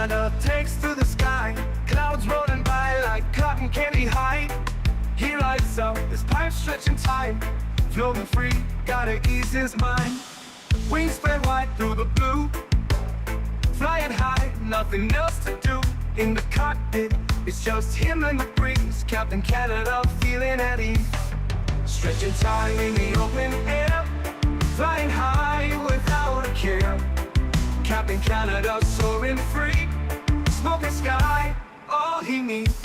Canada takes to the sky, clouds rolling by like cotton candy high. He lights up, his pipes stretching tight, floating free, gotta ease his mind. Wings spread wide through the blue, flying high, nothing else to do. In the cockpit, it's just him and the breeze, Captain Canada feeling at ease. Stretching time in the open air, flying high without a care. Captain Canada soaring free, smoking sky, all he needs.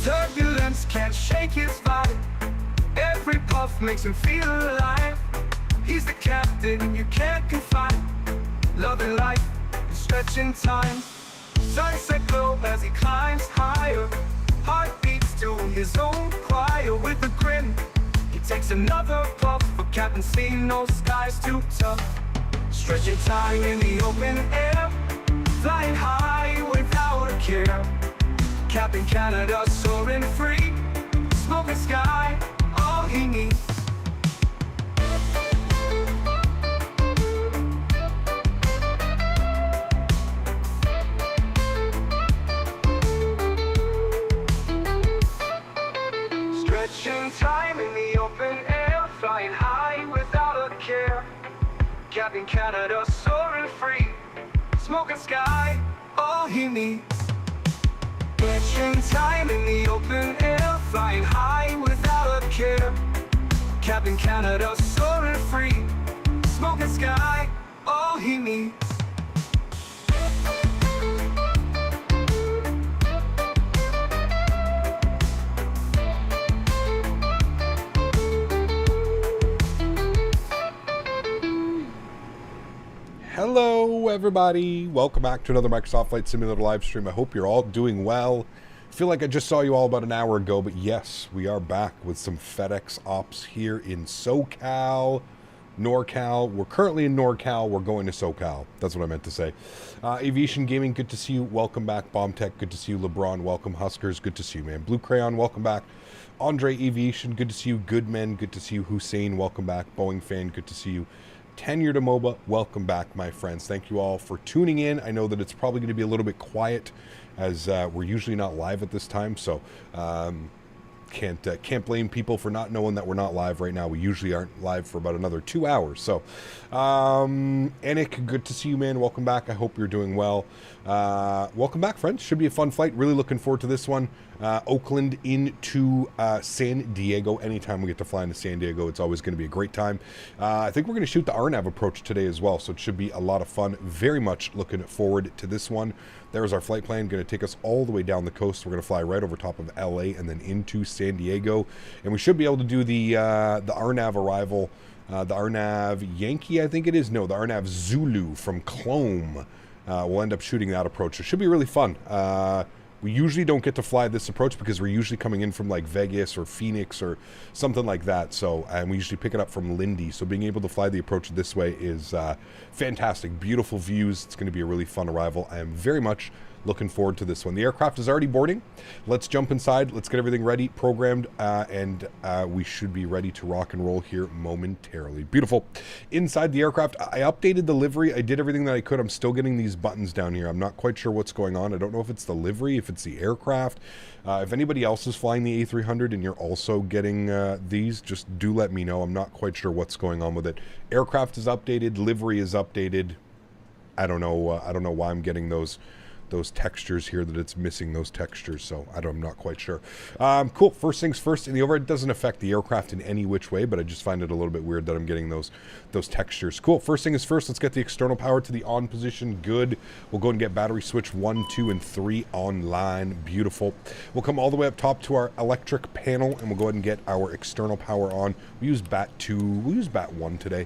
Turbulence can't shake his vibe, every puff makes him feel alive. He's the captain you can't confide, loving life and stretching time. Sunset glow as he climbs higher, heart beats to his own choir. With a grin, he takes another puff, for Captain SIu, no sky's too tough. Stretching time in the open air, flying high without a care. Captain Canada soaring free, smoking sky, all he needs. Stretching time in the open air, flying high without a care. Captain Canada soaring free, smoking sky, all he needs. Stretching time in the open air, flying high without a care. Captain Canada soaring free, smoking sky, all he needs. Hello everybody, welcome back to another Microsoft Flight Simulator live stream. I hope you're all doing well. I feel like I just saw you all about an hour ago, but yes, we are back with some Fedex ops here in SoCal, NorCal. We're currently in NorCal, we're going to SoCal. That's what I meant to say. Aviation Gaming, good to see you, welcome back. Bomb Tech, good to see you. LeBron, welcome. Huskers, good to see you, man. Blue Crayon, welcome back. Andre Aviation, good to see you. Goodmen, good to see you. Hussein, welcome back. Boeing Fan, good to see you. Tenure to MOBA, welcome back, my friends. Thank you all for tuning in. I know that it's probably going to be a little bit quiet as we're usually not live at this time, so can't blame people for not knowing that we're not live right now. We usually aren't live for about another 2 hours. So, Anik, good to see you, man. Welcome back. I hope you're doing well. Welcome back, friends. Should be a fun flight. Really looking forward to this one. Oakland into San Diego. Anytime we get to fly into San Diego, it's always going to be a great time. I think we're going to shoot the RNAV approach today as well, so it should be a lot of fun. Very much looking forward to this one. There's our flight plan, going to take us all the way down the coast. We're going to fly right over top of LA and then into San Diego, and we should be able to do the RNAV arrival, the RNAV Yankee, I think it is. No, the RNAV Zulu from Clome. We'll end up shooting that approach. It should be really fun. We usually don't get to fly this approach because we're usually coming in from like Vegas or Phoenix or something like that. So, and we usually pick it up from Lindy. So being able to fly the approach this way is fantastic. Beautiful views. It's going to be a really fun arrival. I am very much looking forward to this one. The aircraft is already boarding. Let's jump inside. Let's get everything ready, programmed, and we should be ready to rock and roll here momentarily. Beautiful. Inside the aircraft, I updated the livery. I did everything that I could. I'm still getting these buttons down here. I'm not quite sure what's going on. I don't know if it's the livery, if it's the aircraft. If anybody else is flying the A300 and you're also getting these, just do let me know. I'm not quite sure what's going on with it. Aircraft is updated. Livery is updated. I don't know why I'm getting those textures here, that it's missing those textures, so I'm not quite sure. Cool. First things first, and the overhead doesn't affect the aircraft in any which way, but I just find it a little bit weird that I'm getting those textures. Cool. First thing is first, let's get the external power to the on position. Good. We'll go and get battery switch 1, 2, and 3 online. Beautiful. We'll come all the way up top to our electric panel, and we'll go ahead and get our external power on. We use BAT 2. We'll use BAT 1 today.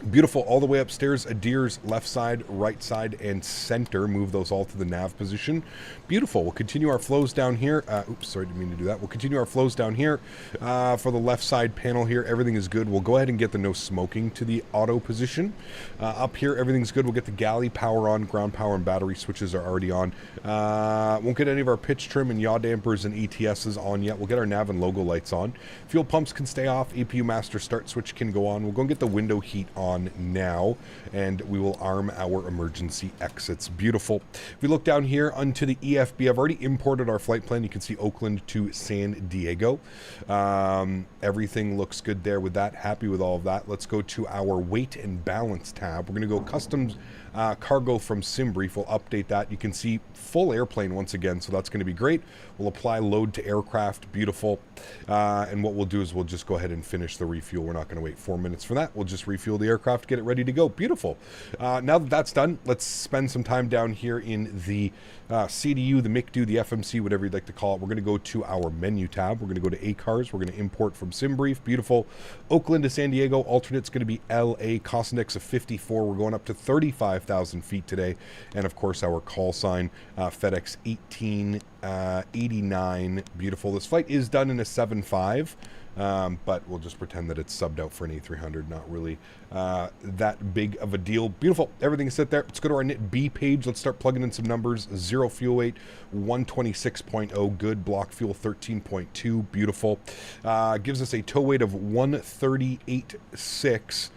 Beautiful. All the way upstairs, Adir's left side, right side, and center. Move those all to the nav position. Beautiful. We'll continue our flows down here. Oops, sorry, didn't mean to do that. We'll continue our flows down here for the left side panel here. Everything is good. We'll go ahead and get the no smoking to the auto position. Up here, everything's good. We'll get the galley power on. Ground power and battery switches are already on. Won't get any of our pitch trim and yaw dampers and ETSs on yet. We'll get our nav and logo lights on. Fuel pumps can stay off. APU master start switch can go on. We'll go and get the window heat on now, and we will arm our emergency exits. Beautiful. If we look down here onto the EFB, I've already imported our flight plan. You can see Oakland to San Diego. Everything looks good there with that. Happy with all of that. Let's go to our weight and balance tab. We're going to go customs cargo from SimBrief. We'll update that. You can see full airplane once again, so that's going to be great. We'll apply load to aircraft. Beautiful. And what we'll do is we'll just go ahead and finish the refuel. We're not going to wait 4 minutes for that. We'll just refuel the aircraft, get it ready to go. Beautiful. Now that that's done, let's spend some time down here in the CDU, the MICDU, the FMC, whatever you'd like to call it. We're going to go to our menu tab. We're going to go to ACARS. We're going to import from SimBrief. Beautiful. Oakland to San Diego. Alternate's going to be LA. Cost index of 54. We're going up to 35,000 feet today. And of course, our call sign, Fedex 1889. Beautiful. This flight is done in a 7.5. But we'll just pretend that it's subbed out for an A300. Not really that big of a deal. Beautiful. Everything is set there. Let's go to our NIT page. Let's start plugging in some numbers. 0 fuel weight, 126.0. Good. Block fuel, 13.2. Beautiful. Gives us a tow weight of 138.6.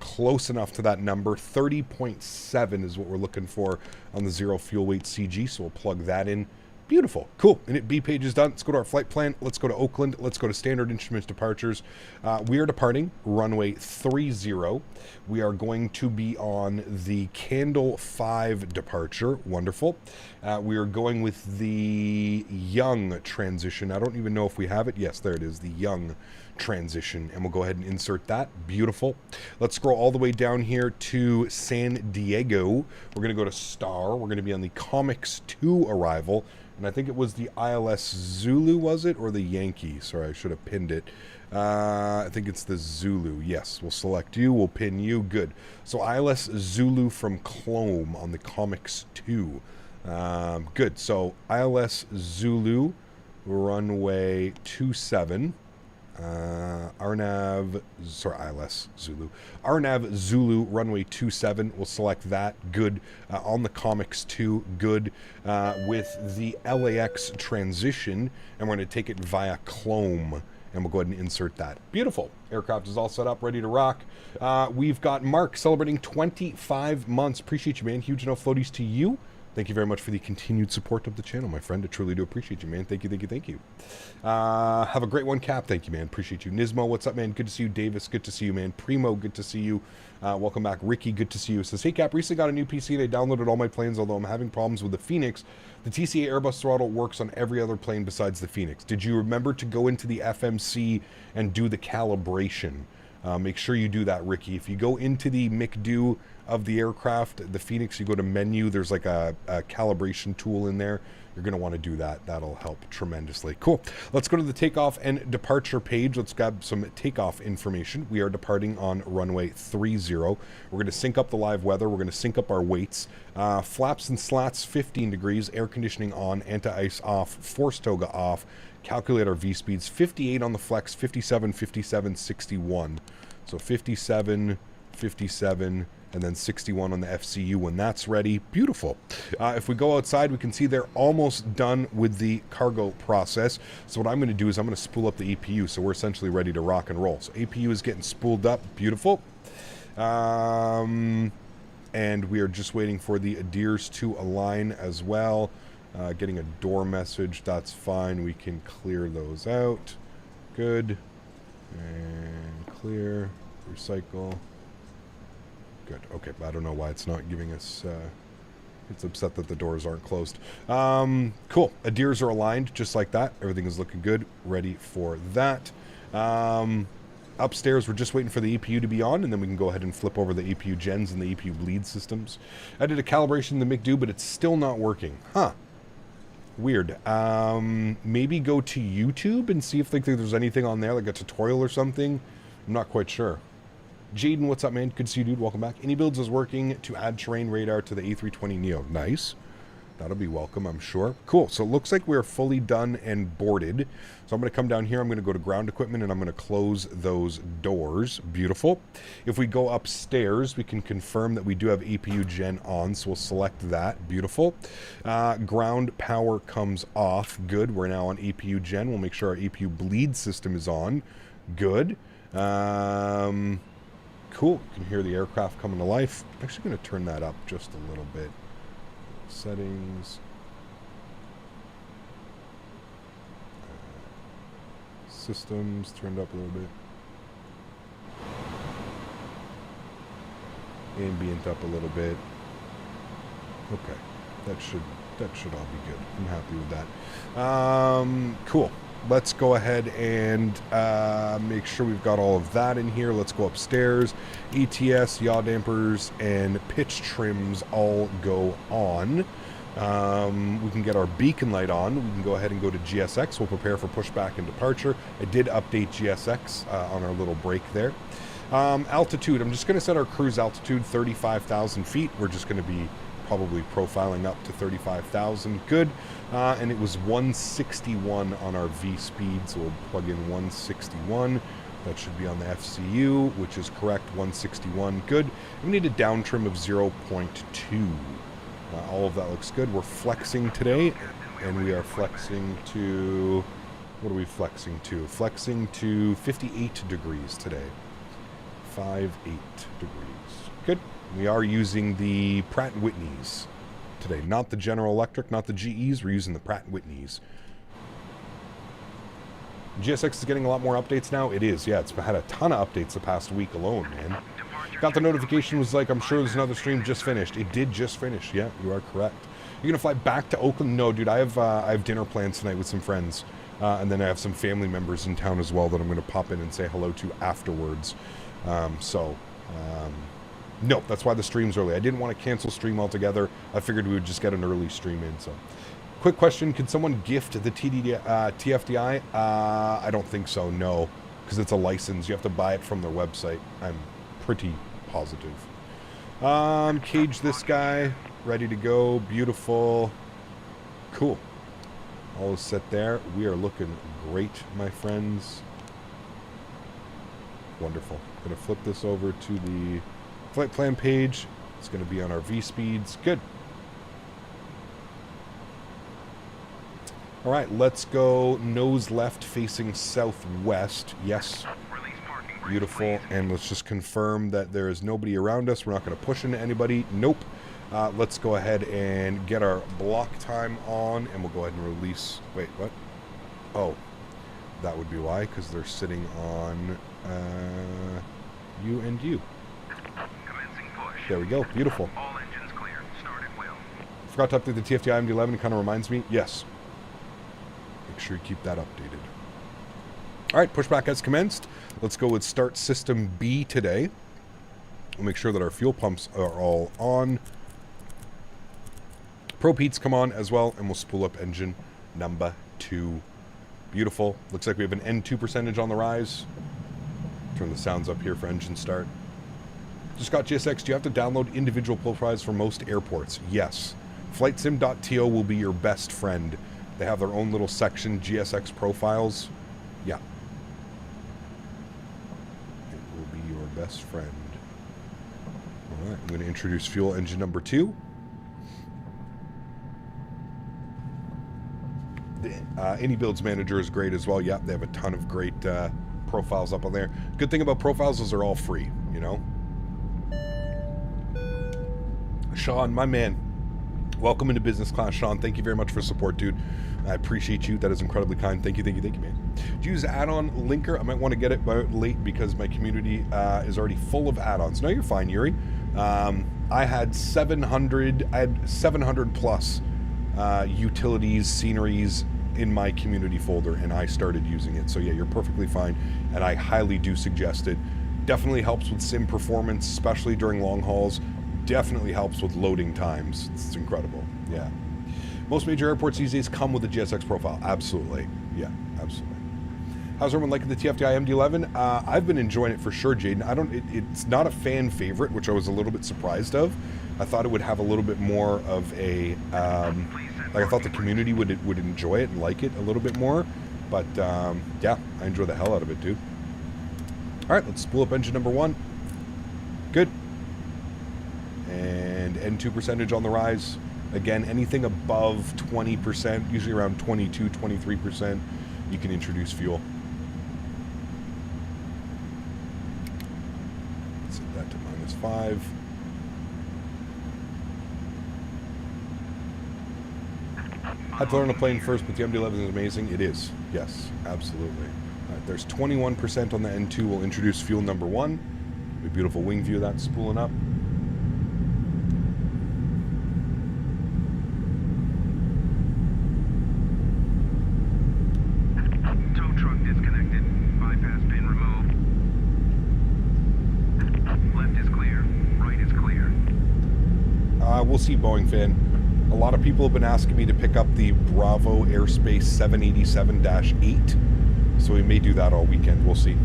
Close enough to that number. 30.7 is what we're looking for on the 0 fuel weight CG. So we'll plug that in. Beautiful. Cool. And B page is done. Let's go to our flight plan. Let's go to Oakland. Let's go to standard instruments departures. We are departing runway 30. We are going to be on the Candle 5 departure. Wonderful. We are going with the Young transition. I don't even know if we have it. Yes, there it is. The Young transition, and we'll go ahead and insert that. Beautiful. Let's scroll all the way down here to San Diego. We're going to go to Star. We're going to be on the Comics 2 arrival, and I think it was the ILS Zulu, was it, or the Yankee? Sorry, I should have pinned it. I think it's the Zulu. Yes, we'll select you. We'll pin you. Good. So ILS Zulu from Clome on the Comics 2. Good. So ILS Zulu, runway 27. ILS Zulu. RNAV Zulu, runway 27. We'll select that. Good. On the Comics 2. Good. With the LAX transition, and we're going to take it via Clome. And we'll go ahead and insert that. Beautiful. Aircraft is all set up, ready to rock. We've got Mark celebrating 25 months. Appreciate you, man. Huge enough floaties to you. Thank you very much for the continued support of the channel, my friend. I truly do appreciate you, man. Thank you, thank you, thank you. Have a great one, Cap. Thank you, man. Appreciate you. Nismo, what's up, man? Good to see you. Davis, good to see you, man. Primo, good to see you. Welcome back. Ricky, good to see you. Says, hey, Cap, recently got a new PC. They downloaded all my planes, although I'm having problems with the Phoenix. The TCA Airbus throttle works on every other plane besides the Phoenix. Did you remember to go into the FMC and do the calibration? Make sure you do that, Ricky. If you go into the MICDU of the aircraft, the Phoenix, you go to menu, there's like a calibration tool in there. You're going to want to do that. That'll help tremendously. Cool. Let's go to the takeoff and departure page. Let's grab some takeoff information. We are departing on runway 30. We're going to sync up the live weather. We're going to sync up our weights. Flaps and slats, 15 degrees. Air conditioning on. Anti-ice off. Force toga off. Calculate our V-speeds. 58 on the flex. 57, 57, 61. So 57, 57, and then 61 on the FCU when that's ready. Beautiful. If we go outside, we can see they're almost done with the cargo process. So what I'm going to do is I'm going to spool up the APU, so we're essentially ready to rock and roll. So APU is getting spooled up. Beautiful. And we are just waiting for the Adirs to align as well. Getting a door message. That's fine. We can clear those out. Good. And clear. Recycle. Good. Okay, I don't know why it's not giving us... it's upset that the doors aren't closed. Cool. Adirs are aligned just like that. Everything is looking good. Ready for that. Upstairs, we're just waiting for the APU to be on, and then we can go ahead and flip over the APU gens and the APU bleed systems. I did a calibration in the MICDU, but it's still not working. Huh. Weird. Maybe go to YouTube and see if there's anything on there, like a tutorial or something. I'm not quite sure. Jaden, what's up, man? Good to see you, dude. Welcome back. iniBuilds is working to add terrain radar to the A320neo. Nice. That'll be welcome, I'm sure. Cool. So it looks like we're fully done and boarded. So I'm going to come down here. I'm going to go to ground equipment, and I'm going to close those doors. Beautiful. If we go upstairs, we can confirm that we do have APU gen on, so we'll select that. Beautiful. Ground power comes off. Good. We're now on APU gen. We'll make sure our APU bleed system is on. Good. Cool. You can hear the aircraft coming to life. I'm actually going to turn that up just a little bit. Settings. Systems turned up a little bit. Ambient up a little bit. Okay, that should all be good. I'm happy with that. Cool. Let's go ahead and make sure we've got all of that in here. Let's go upstairs. ETS, yaw dampers, and pitch trims all go on. We can get our beacon light on. We can go ahead and go to GSX. We'll prepare for pushback and departure. I did update GSX on our little break there. Altitude, I'm just going to set our cruise altitude 35,000 feet. We're just going to be probably profiling up to 35,000. Good. And it was 161 on our V speed, so we'll plug in 161. That should be on the FCU, which is correct, 161. Good. We need a down trim of 0.2. All of that looks good. We're flexing today, and we are flexing to... What are we flexing to? Flexing to 58 degrees today. 58 degrees. Good. We are using the Pratt & Whitneys today. Not the General Electric, not the GEs. We're using the Pratt & Whitneys. GSX is getting a lot more updates now. It is, yeah. It's had a ton of updates the past week alone, man. Got the notification, was like, I'm sure there's another stream just finished. It did just finish. Yeah, you are correct. You're going to fly back to Oakland? No, dude. I have dinner plans tonight with some friends. And then I have some family members in town as well that I'm going to pop in and say hello to afterwards. No, that's why the stream's early. I didn't want to cancel stream altogether. I figured we would just get an early stream in. So, quick question: could someone gift the TFDI? I don't think so. No, because it's a license. You have to buy it from their website. I'm pretty positive. Cage this guy, ready to go. Beautiful, cool. All is set there. We are looking great, my friends. Wonderful. Gonna flip this over to the flight plan page. It's going to be on our V speeds. Good. All right, let's go nose left facing southwest. Yes. Beautiful. And let's just confirm that there is nobody around us. We're not going to push into anybody. Nope. Let's go ahead and get our block time on, and we'll go ahead and release. Wait, what? Oh, that would be why, because they're sitting on you and you. There we go. Beautiful. All engines clear. Start at will. Forgot to update the TFDI MD-11. It kind of reminds me. Yes. Make sure you keep that updated. All right. Pushback has commenced. Let's go with start system B today. We'll make sure that our fuel pumps are all on. Probe heats come on as well, and we'll spool up engine number 2. Beautiful. Looks like we have an N2 percentage on the rise. Turn the sounds up here for engine start. Just got GSX. Do you have to download individual profiles for most airports? Yes. Flightsim.to will be your best friend. They have their own little section, GSX profiles. Yeah. It will be your best friend. All right, I'm going to introduce fuel engine number 2. The iniBuilds manager is great as well. Yeah, they have a ton of great profiles up on there. Good thing about profiles is they're all free, you know? Sean, my man, welcome into business class. Sean, thank you very much for support, dude. I appreciate you. That is incredibly kind. Thank you, man. Do you use add-on linker? I might want to get it late because my community is already full of add-ons. No, you're fine, Yuri. I had 700 plus utilities, sceneries in my community folder, and I started using it. So yeah, you're perfectly fine, and I highly do suggest it. Definitely helps with sim performance, especially during long hauls. Definitely helps with loading times. It's incredible. Yeah. Most major airports these days come with a GSX profile. Absolutely. Yeah, absolutely. How's everyone liking the TFDI MD-11? I've been enjoying it for sure, Jaden. It's not a fan favorite, which I was a little bit surprised of. I thought it would have a little bit more of a, like I thought the community would enjoy it and like it a little bit more. But yeah, I enjoy the hell out of it, dude. All right, let's spool up engine number 1. Good. And N2 percentage on the rise. Again, anything above 20%, usually around 22, 23%, you can introduce fuel. Set that to -5. Had to learn a plane first, but the MD-11 is amazing. It is. Yes, absolutely. There's 21% on the N2. We'll introduce fuel number 1. A beautiful wing view of that spooling up. Tow truck disconnected. Bypass pin removed. Left is clear. Right is clear. We'll see, Boeing fan. A lot of people have been asking me to pick up the Bravo Airspace 787-8, so we may do that all weekend. We'll see.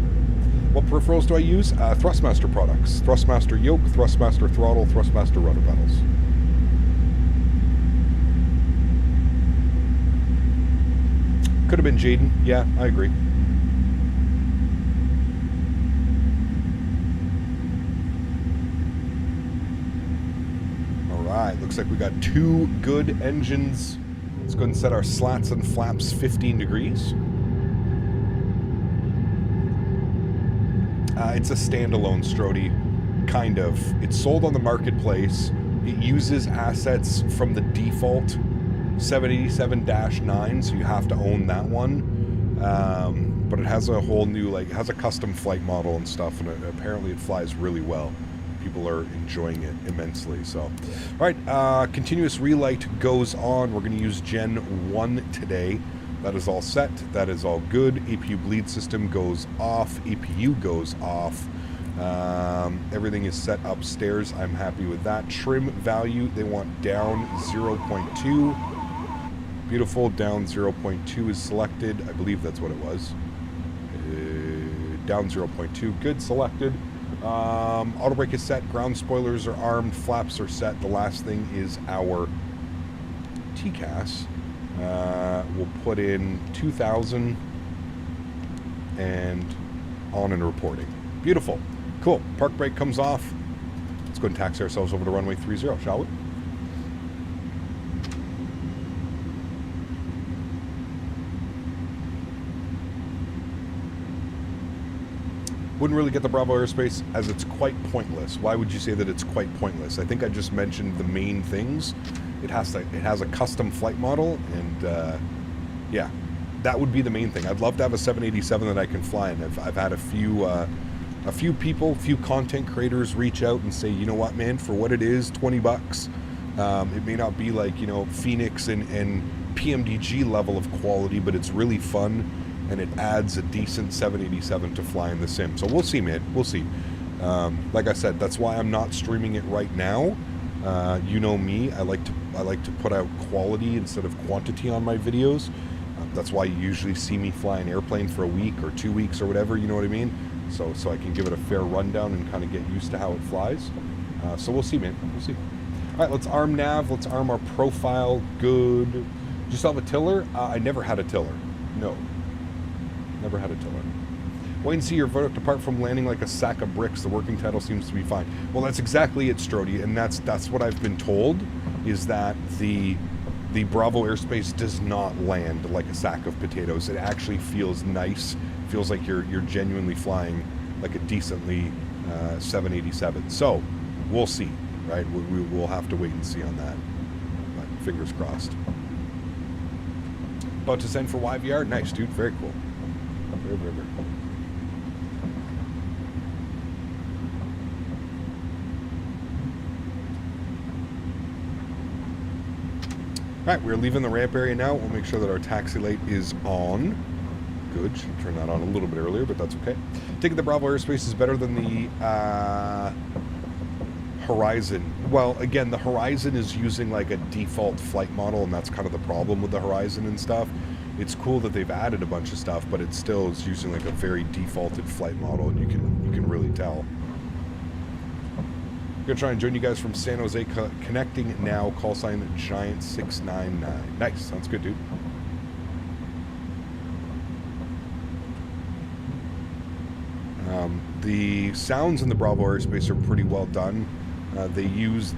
What peripherals do I use? Thrustmaster products. Thrustmaster yoke, Thrustmaster throttle, Thrustmaster rudder pedals. Could have been Jaden. Yeah, I agree. Alright, looks like we got 2 good engines. Let's go ahead and set our slats and flaps 15 degrees. It's a standalone Strody, kind of. It's sold on the marketplace. It uses assets from the default 787-9, so you have to own that one. But it has a whole new, like, it has a custom flight model and stuff, and apparently it flies really well. People are enjoying it immensely. So, all right, continuous relight goes on. We're going to use Gen 1 today. That is all set. That is all good. APU bleed system goes off. APU goes off. Everything is set upstairs. I'm happy with that. Trim value, they want down 0.2. Beautiful. Down 0.2 is selected. I believe that's what it was. Down 0.2. Good. Selected. Auto brake is set. Ground spoilers are armed. Flaps are set. The last thing is our TCAS. We'll put in 2,000 and on and reporting. Beautiful. Cool. Park brake comes off. Let's go and taxi ourselves over to runway 30, shall we? Wouldn't really get the Bravo airspace as it's quite pointless. Why would you say that it's quite pointless? I think I just mentioned the main things. It has a custom flight model, and yeah, that would be the main thing. I'd love to have a 787 that I can fly, and I've had a few people, few content creators reach out and say, you know what, man, for what it is, 20 bucks. It may not be like, you know, Phoenix and PMDG level of quality, but it's really fun, and it adds a decent 787 to fly in the sim. So we'll see, man. We'll see. Like I said, that's why I'm not streaming it right now. You know me. I like to put out quality instead of quantity on my videos. That's why you usually see me fly an airplane for a week or 2 weeks or whatever. You know what I mean? So I can give it a fair rundown and kind of get used to how it flies. So we'll see, man. We'll see. All right, let's arm nav. Let's arm our profile. Good. Do you still have a tiller? I never had a tiller. No. Never had a tiller. Wait and see your verdict. Apart from landing like a sack of bricks, the working title seems to be fine. Well, that's exactly it, Strody, and that's what I've been told, is that the Bravo airspace does not land like a sack of potatoes. It actually feels nice. It feels like you're genuinely flying like a decently 787. So we'll see, right? We'll have to wait and see on that. But fingers crossed. About to send for YVR. Nice, dude. Very cool. Very, very, very cool. Alright, we're leaving the ramp area now. We'll make sure that our taxi light is on. Good. Should turn that on a little bit earlier, but that's okay. Taking the Bravo airspace is better than the Horizon. Well, again, the Horizon is using like a default flight model, and that's kind of the problem with the Horizon and stuff. it's cool that they've added a bunch of stuff, but it still is using like a very defaulted Flite model, and you can really tell. I'm gonna try and join you guys from San Jose, connecting now. Call sign Giant699. Nice, sounds good, dude. The sounds in the Bravo airspace are pretty well done. They use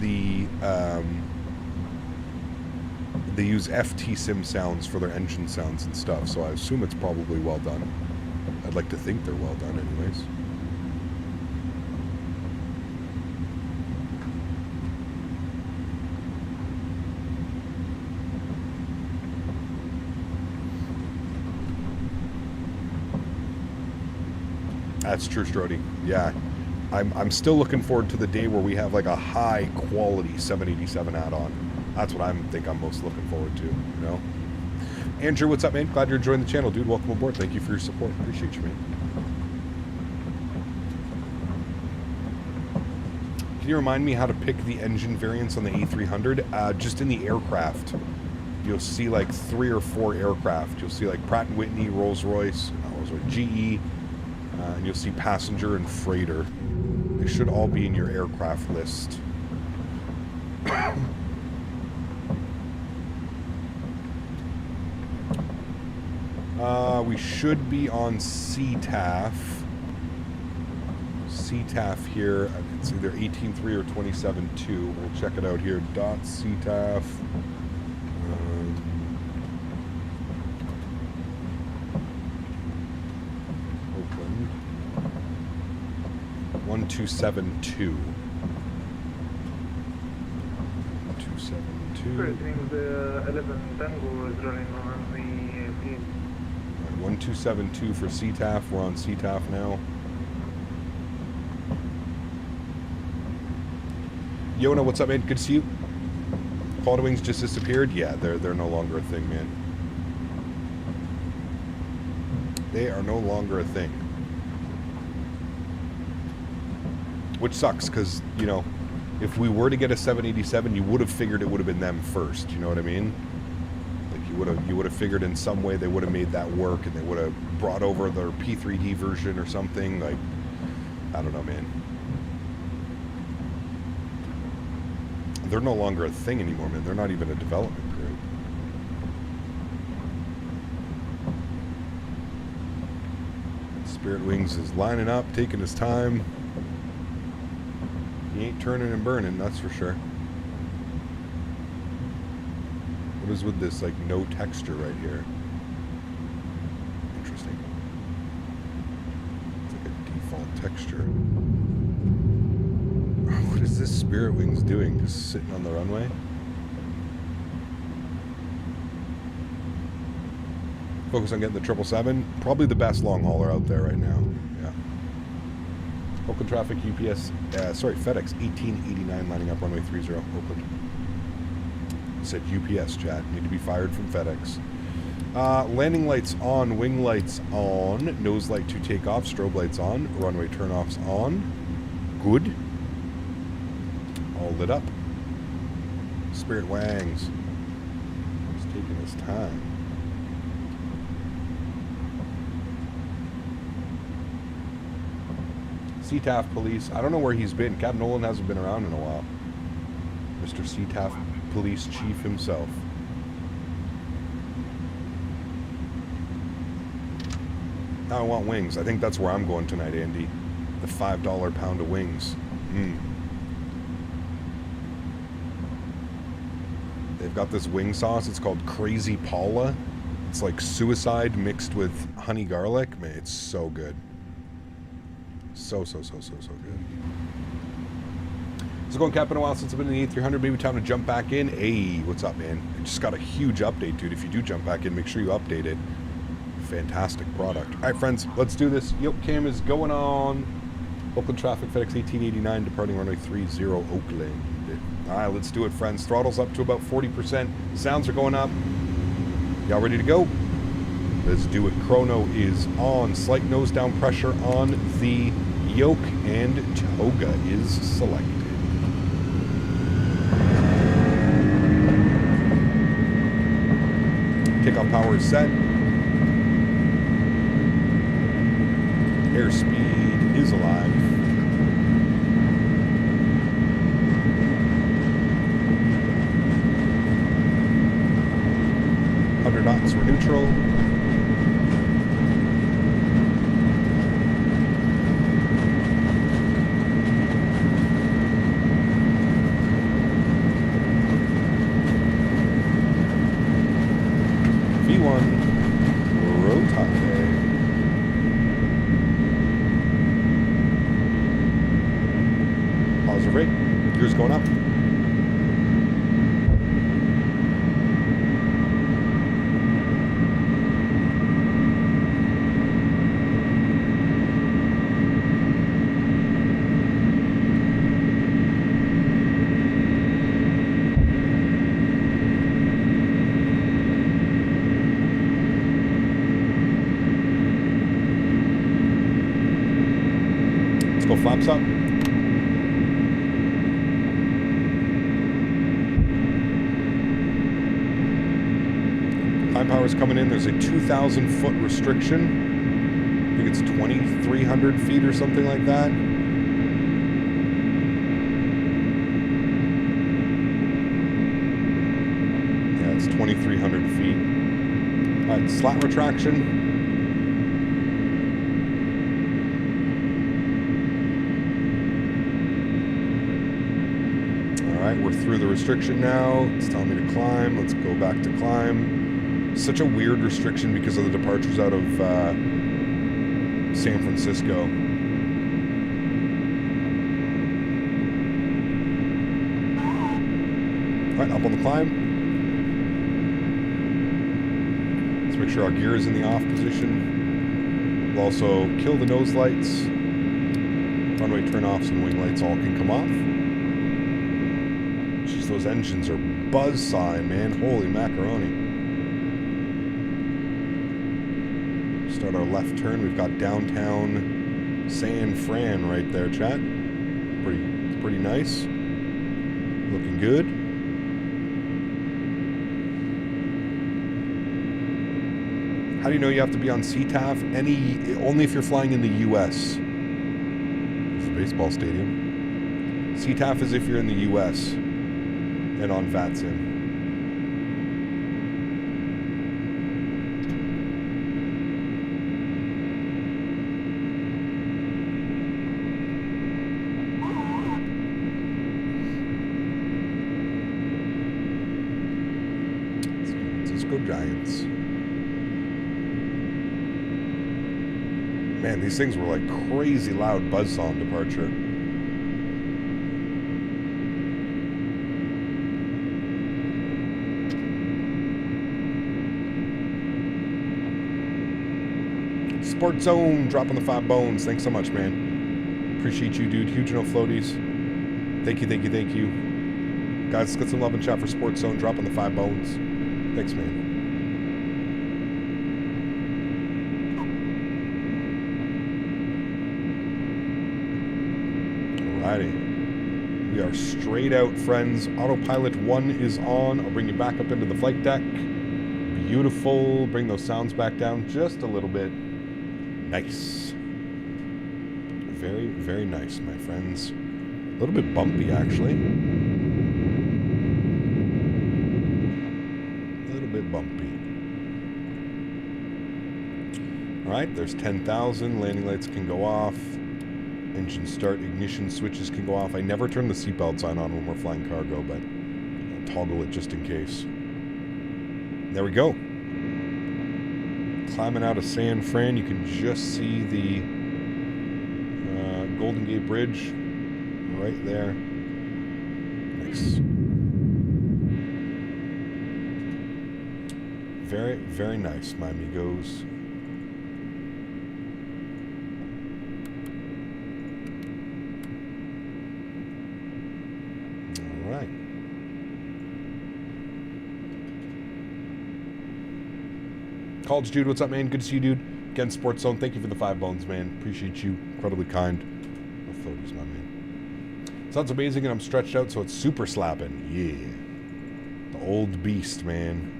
FT-Sim sounds for their engine sounds and stuff, so I assume it's probably well done. I'd like to think they're well done anyways. That's true, Strody. Yeah. I'm still looking forward to the day where we have like a high quality 787 add-on. That's what I'm most looking forward to, you know? Andrew, what's up, man? Glad you're enjoying the channel, dude. Welcome aboard. Thank you for your support. Appreciate you, man. Can you remind me how to pick the engine variants on the A300? Just in the aircraft. You'll see like 3 or 4 aircraft. You'll see like Pratt & Whitney, Rolls-Royce, GE, and you'll see passenger and freighter. They should all be in your aircraft list. We should be on CTAF. CTAF here. It's either 18.3 or 27.2. We'll check it out here. .CTAF. Oakland. 1272. 1272. The 11 Tango is running on the 1272 for CTAF. We're on CTAF now. Yona, what's up, man? Good to see you. Call Wings just disappeared. Yeah, they're no longer a thing, man. They are no longer a thing. Which sucks, because, you know, if we were to get a 787, you would have figured it would have been them first. You know what I mean? Like you would have figured in some way they would have made that work, and they would have brought over their P3D version or something. Like, I don't know, man. They're no longer a thing anymore, man. They're not even a development crew. Spirit Wings is lining up, taking his time. He ain't turning and burning, that's for sure. What is with this, like, no texture right here? Interesting. It's like a default texture. What is this Spirit Wings doing? Just sitting on the runway? Focus on getting the 777. Probably the best long hauler out there right now. Yeah. Oakland traffic, UPS, FedEx 1889 lining up runway 30, Oakland. It said UPS, chat. Need to be fired from FedEx. Landing lights on, wing lights on, nose light to take off, strobe lights on, runway turnoffs on. Good. All lit up. Spirit Wangs. He's taking his time. CTAF police. I don't know where he's been. Captain Nolan hasn't been around in a while. Mr. CTAF police chief himself. Now I want wings. I think that's where I'm going tonight, Andy. The $5 pound of wings. They've got this wing sauce. It's called Crazy Paula. It's like suicide mixed with honey garlic. Man, it's so good. So good. It's going cap in a while since I've been in the A300. Maybe time to jump back in. Hey, what's up, man? I just got a huge update, dude. If you do jump back in, make sure you update it. Fantastic product. All right, friends, let's do this. Yoke cam is going on. Oakland traffic, FedEx 1889, departing runway 30, Oakland. All right, let's do it, friends. Throttle's up to about 40%. Sounds are going up. Y'all ready to go? Let's do it. Chrono is on. Slight nose down pressure on the yoke, and toga is selected. Takeoff power is set. Fedex, we're neutral. V1, rotate. Positive rate, gears going up. Go flaps up. Climb power's coming in. There's a 2,000 foot restriction. I think it's 2,300 feet or something like that. Yeah, it's 2,300 feet. All right, slat retraction. We're through the restriction now. It's telling me to climb. Let's go back to climb. Such a weird restriction because of the departures out of San Francisco. All right, up on the climb. Let's make sure our gear is in the off position. We'll also kill the nose lights. Runway turn-offs and wing lights all can come off. Those engines are buzzsawing, man. Holy macaroni. Start our left turn. We've got downtown San Fran right there, chat. Pretty nice. Looking good. How do you know you have to be on CTAF? Only if you're flying in the US. There's a baseball stadium. CTAF is if you're in the US. And on Faten. Let's go Giants. Man, these things were like crazy loud buzzsaw on departure. Sport Zone, dropping the 5 bones. Thanks so much, man. Appreciate you, dude. Huge enough floaties. Thank you. Guys, let's get some love and chat for Sport Zone, dropping the 5 bones. Thanks, man. Alrighty. We are straight out, friends. Autopilot 1 is on. I'll bring you back up into the flight deck. Beautiful. Bring those sounds back down just a little bit. Nice. Very, very nice, my friends. A little bit bumpy, actually. A little bit bumpy. All right, there's 10,000. Landing lights can go off. Engine start, ignition switches can go off. I never turn the seatbelt sign on when we're flying cargo, but I'll toggle it just in case. There we go. Climbing out of San Fran, you can just see the Golden Gate Bridge right there. Nice. Very, very nice, my amigos. All right. College Dude, what's up, man? Good to see you, dude. Again, Sports Zone, thank you for the 5 bones, man. Appreciate you. Incredibly kind. No floaties, my man. Sounds amazing, and I'm stretched out, so it's super slapping. Yeah. The old beast, man.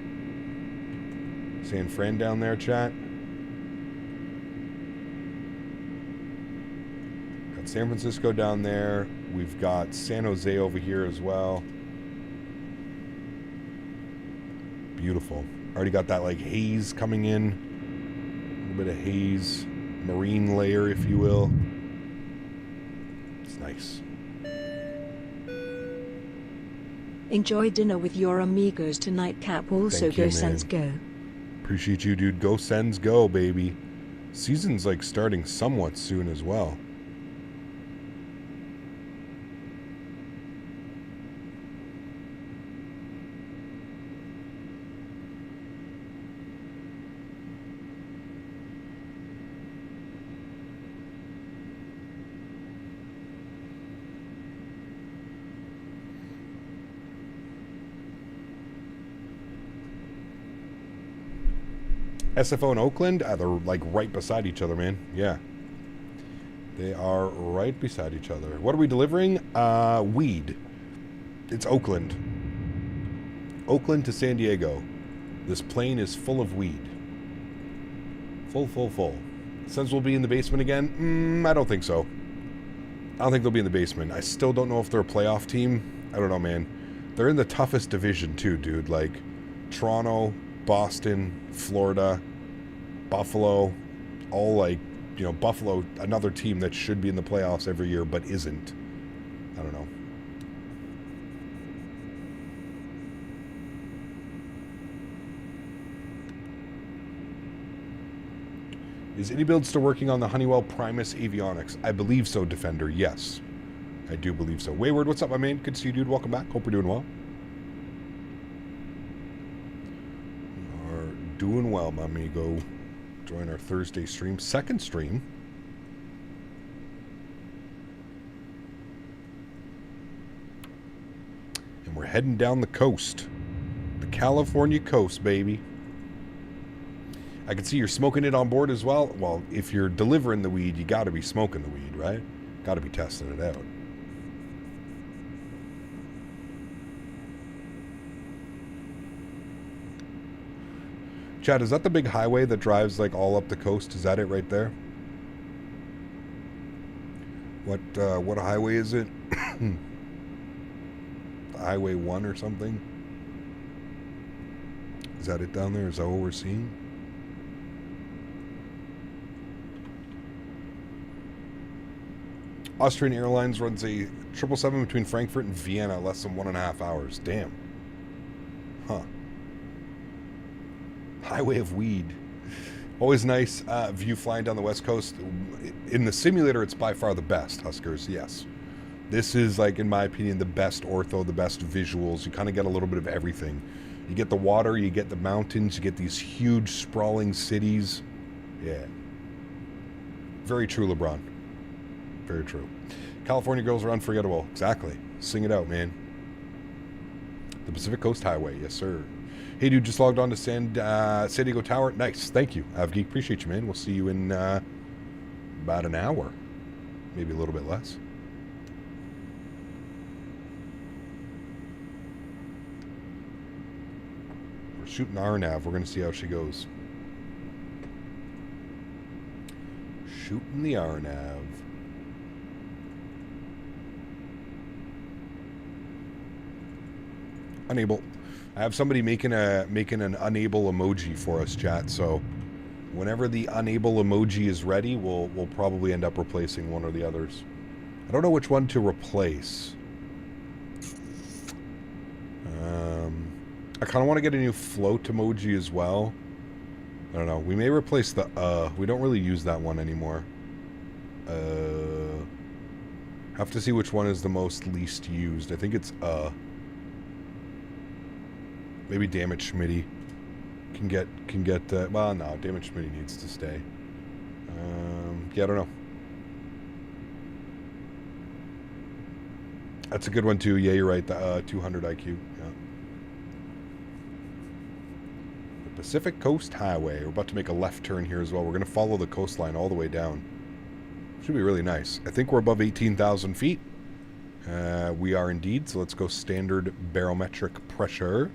San Fran down there, chat. Got San Francisco down there. We've got San Jose over here as well. Beautiful. Already got that like haze coming in. A little bit of haze. Marine layer, if you will. It's nice. Enjoy dinner with your amigos tonight, Cap. Also, Thank you, go Sens man. go. Appreciate you, dude. Go Sens go, baby. Season's like starting somewhat soon as well. SFO and Oakland, they're like right beside each other, man. Yeah. They are right beside each other. What are we delivering? Weed. It's Oakland. Oakland to San Diego. This plane is full of weed. Full. Sens will be in the basement again? I don't think so. I don't think they'll be in the basement. I still don't know if they're a playoff team. I don't know, man. They're in the toughest division too, dude. Like Toronto, Boston, Florida, Buffalo, all like, you know, Buffalo, another team that should be in the playoffs every year but isn't. I don't know. Is iniBuilds still working on the Honeywell Primus avionics? I believe so, Defender. Yes. I do believe so. Wayward, what's up, my man? Good to see you, dude. Welcome back. Hope we're doing well. We are doing well, my amigo. Join our Thursday stream. Second stream. And we're heading down the coast. The California coast, baby. I can see you're smoking it on board as well. Well, if you're delivering the weed, you got to be smoking the weed, right? Got to be testing it out. Chad, is that the big highway that drives like all up the coast? Is that it right there? What highway is it? Highway 1 or something? Is that it down there? Is that what we're seeing? Austrian Airlines runs a 777 between Frankfurt and Vienna, less than 1.5 hours. Damn. Huh. Highway of weed. Always nice view flying down the west coast. In the simulator, it's by far the best, Huskers, yes. This is, like, in my opinion, the best ortho, the best visuals. You kind of get a little bit of everything. You get the water, you get the mountains, you get these huge, sprawling cities. Yeah. Very true, LeBron. Very true. California girls are unforgettable. Exactly. Sing it out, man. The Pacific Coast Highway. Yes, sir. Hey, dude, just logged on to San Diego Tower. Nice. Thank you. Avgeek, appreciate you, man. We'll see you in about an hour. Maybe a little bit less. We're shooting RNAV. We're going to see how she goes. Shooting the RNAV. Unable. I have somebody making an unable emoji for us, chat. So whenever the unable emoji is ready, we'll probably end up replacing one or the others. I don't know which one to replace. I kind of want to get a new float emoji as well. I don't know. We may replace the We don't really use that one anymore. Have to see which one is the most least used. I think it's Maybe Damn It Smitty can get well, no, Damn It Smitty needs to stay. Yeah, I don't know. That's a good one too. Yeah, you're right. The 200 IQ. Yeah. The Pacific Coast Highway. We're about to make a left turn here as well. We're going to follow the coastline all the way down. Should be really nice. I think we're above 18,000 feet. We are indeed. So let's go standard barometric pressure.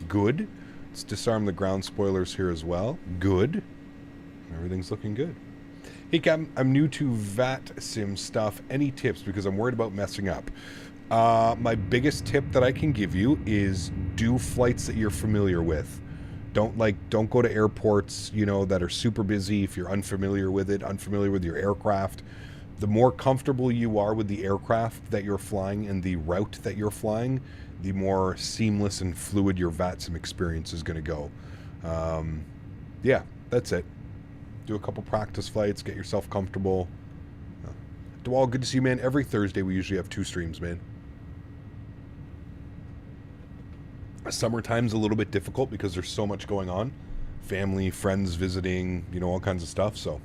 Good. Let's disarm the ground spoilers here as well. Good. Everything's looking good. Hey, Captain, I'm new to VAT sim stuff. Any tips? Because I'm worried about messing up. My biggest tip that I can give you is do flights that you're familiar with. Don't go to airports, you know, that are super busy if you're unfamiliar with it, unfamiliar with your aircraft. The more comfortable you are with the aircraft that you're flying and the route that you're flying, the more seamless and fluid your VATSIM experience is going to go. Yeah, that's it. Do a couple practice flights, get yourself comfortable. Dewall, good to see you, man. Every Thursday we usually have 2 streams, man. Summertime's a little bit difficult because there's so much going on. Family, friends visiting, you know, all kinds of stuff, so.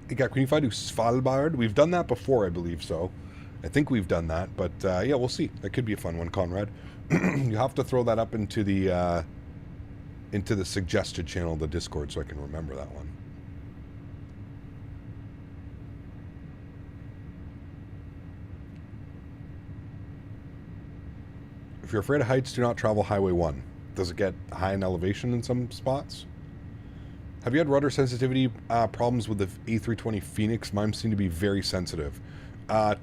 Can you fly to Svalbard? We've done that before, I believe so. I think we've done that, but yeah, we'll see. That could be a fun one, Conrad. You have to throw that up into the suggested channel of the Discord so I can remember that one. If you're afraid of heights, do not travel Highway 1. Does it get high in elevation in some spots? Have you had rudder sensitivity problems with the A320 Phoenix? Mine seem to be very sensitive.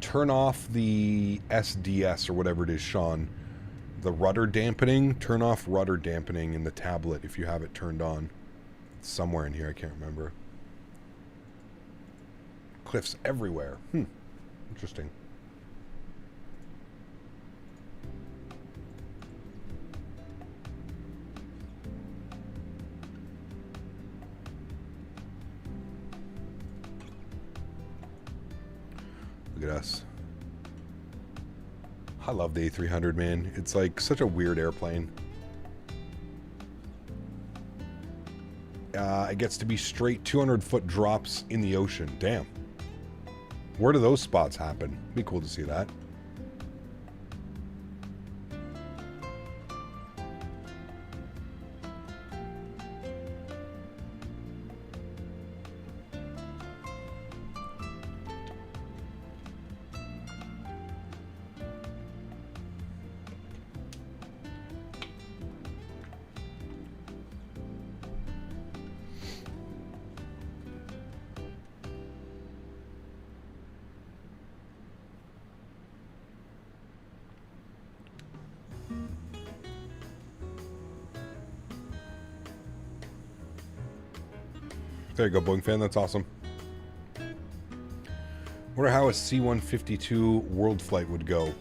Turn off the SDS or whatever it is, Sean. The rudder dampening. Turn off rudder dampening in the tablet if you have it turned on. It's somewhere in here, I can't remember. Cliffs everywhere. Interesting. Look at us. I love the A300, man. It's like such a weird airplane. It gets to be straight 200-foot drops in the ocean. Damn. Where do those spots happen? Be cool to see that. There you go, Boeing fan. That's awesome. Wonder how a C-152 world flight would go.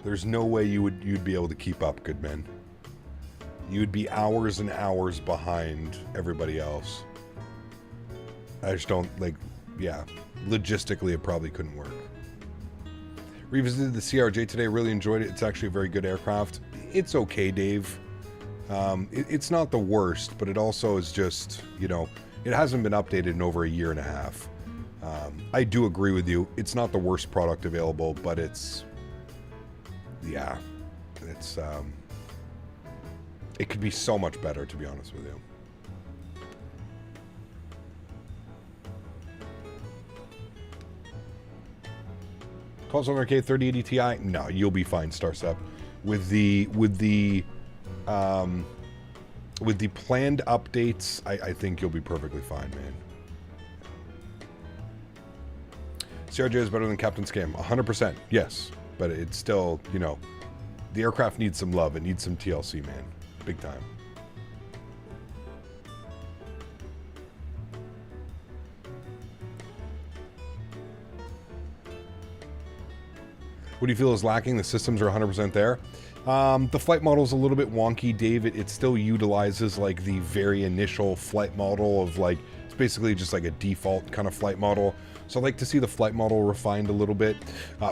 There's no way you'd be able to keep up, good man. You'd be hours and hours behind everybody else. I just don't, like, yeah. Logistically, it probably couldn't work. Revisited the CRJ today. Really enjoyed it. It's actually a very good aircraft. It's okay, Dave. It's not the worst, but it also is just, you know, it hasn't been updated in over a year and a half. I do agree with you. It's not the worst product available, but it's, yeah, it's, it could be so much better, to be honest with you. Calls on RK 3080 Ti? No, you'll be fine, Starstep. With the planned updates, I think you'll be perfectly fine, man. CRJ is better than Captain Scam. 100%, yes. But it's still, you know, the aircraft needs some love. It needs some TLC, man. Big time. What do you feel is lacking? The systems are 100% there. The flight model is a little bit wonky, Dave. It still utilizes like the very initial flight model of like, it's basically just like a default kind of flight model. So I'd like to see the flight model refined a little bit.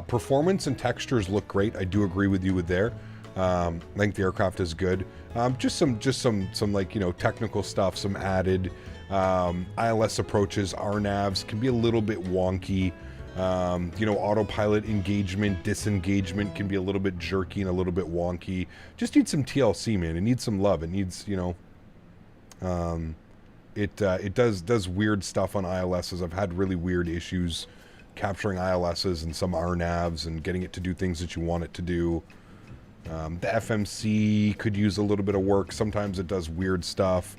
Performance and textures look great. I do agree with you with there. I think the aircraft is good. Just some like, you know, technical stuff, some added ILS approaches, RNAVs can be a little bit wonky. You know, autopilot engagement, disengagement can be a little bit jerky and a little bit wonky. Just needs some TLC, man. It needs some love. It needs, you know, it does weird stuff on ILSs. I've had really weird issues capturing ILSs and some RNAVs and getting it to do things that you want it to do. The FMC could use a little bit of work. Sometimes it does weird stuff.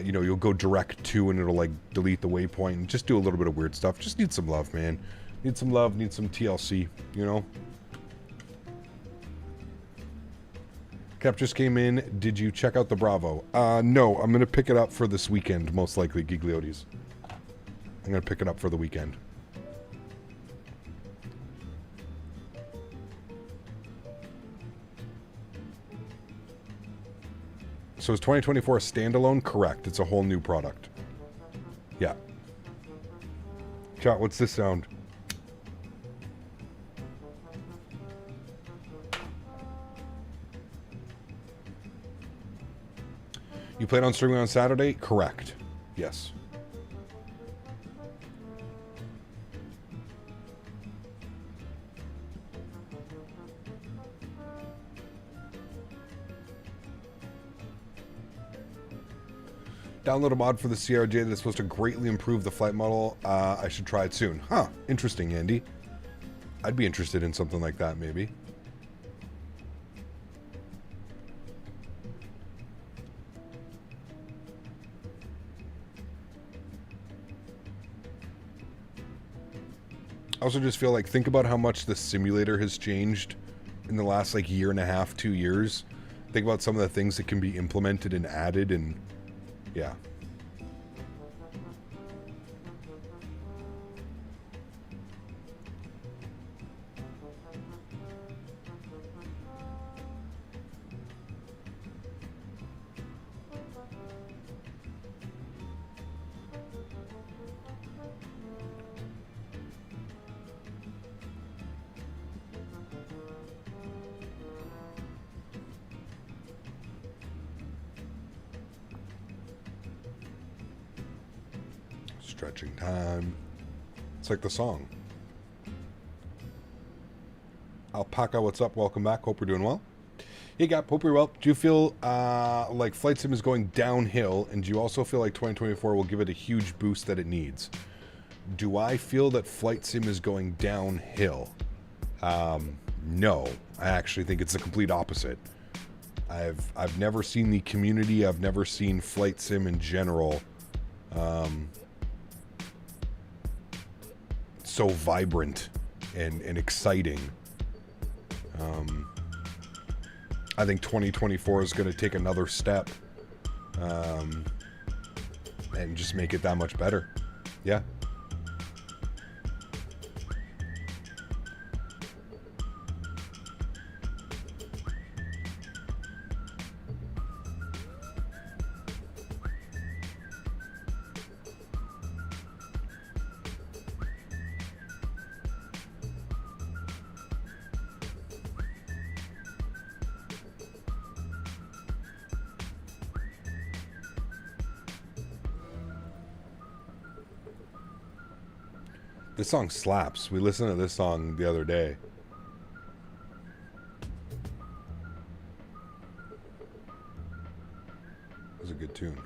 You know, you'll go direct to and it'll like delete the waypoint and just do a little bit of weird stuff. Just need some love, man. Need some love, need some TLC, you know? Cap just came in. Did you check out the Bravo? No, I'm going to pick it up for this weekend, most likely, Gigliotis. I'm going to pick it up for the weekend. So is 2024 a standalone? Correct. It's a whole new product. Yeah. Chat, what's this sound? You plan on streaming on Saturday? Correct. Yes. Download a mod for the CRJ that's supposed to greatly improve the flight model. I should try it soon. Huh. Interesting, Andy. I'd be interested in something like that, maybe. I also just feel like, think about how much the simulator has changed in the last, like, year and a half, 2 years. Think about some of the things that can be implemented and added, and yeah. Stretching time. It's like the song. Alpaca, what's up? Welcome back. Hope we're doing well. Hey, Gap. Hope you're well. Do you feel like Flight Sim is going downhill, and do you also feel like 2024 will give it a huge boost that it needs? Do I feel that Flight Sim is going downhill? No. I actually think it's the complete opposite. I've never seen the community. I've never seen Flight Sim in general so vibrant and exciting. I think 2024 is going to take another step and just make it that much better. Yeah. This song slaps. We listened to this song the other day. It was a good tune.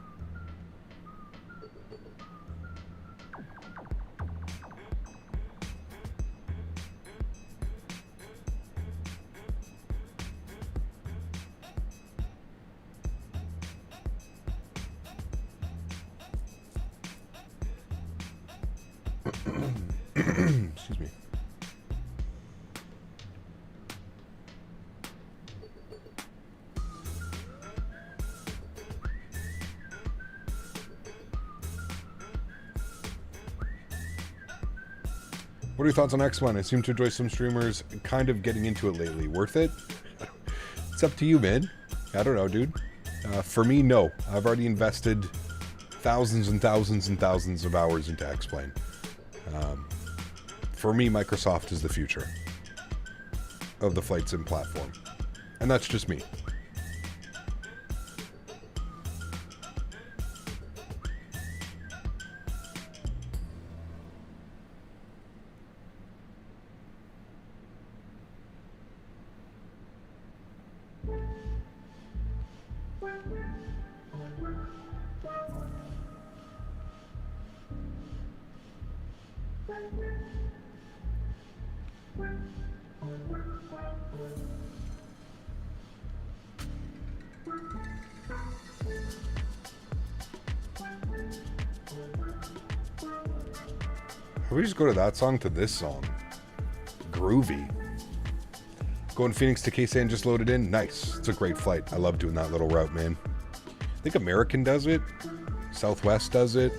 Excuse me. What are your thoughts on X1? I seem to enjoy some streamers kind of getting into it lately. Worth it? It's up to you, man. I don't know, dude. For me, no. I've already invested thousands and thousands and thousands of hours into X-Plane. For me, Microsoft is the future of the Flight Sim platform. And that's just me. We just go to that song to this song. Groovy. Going Phoenix to K-San just loaded in. Nice. It's a great flight. I love doing that little route, man. I think American does it. Southwest does it.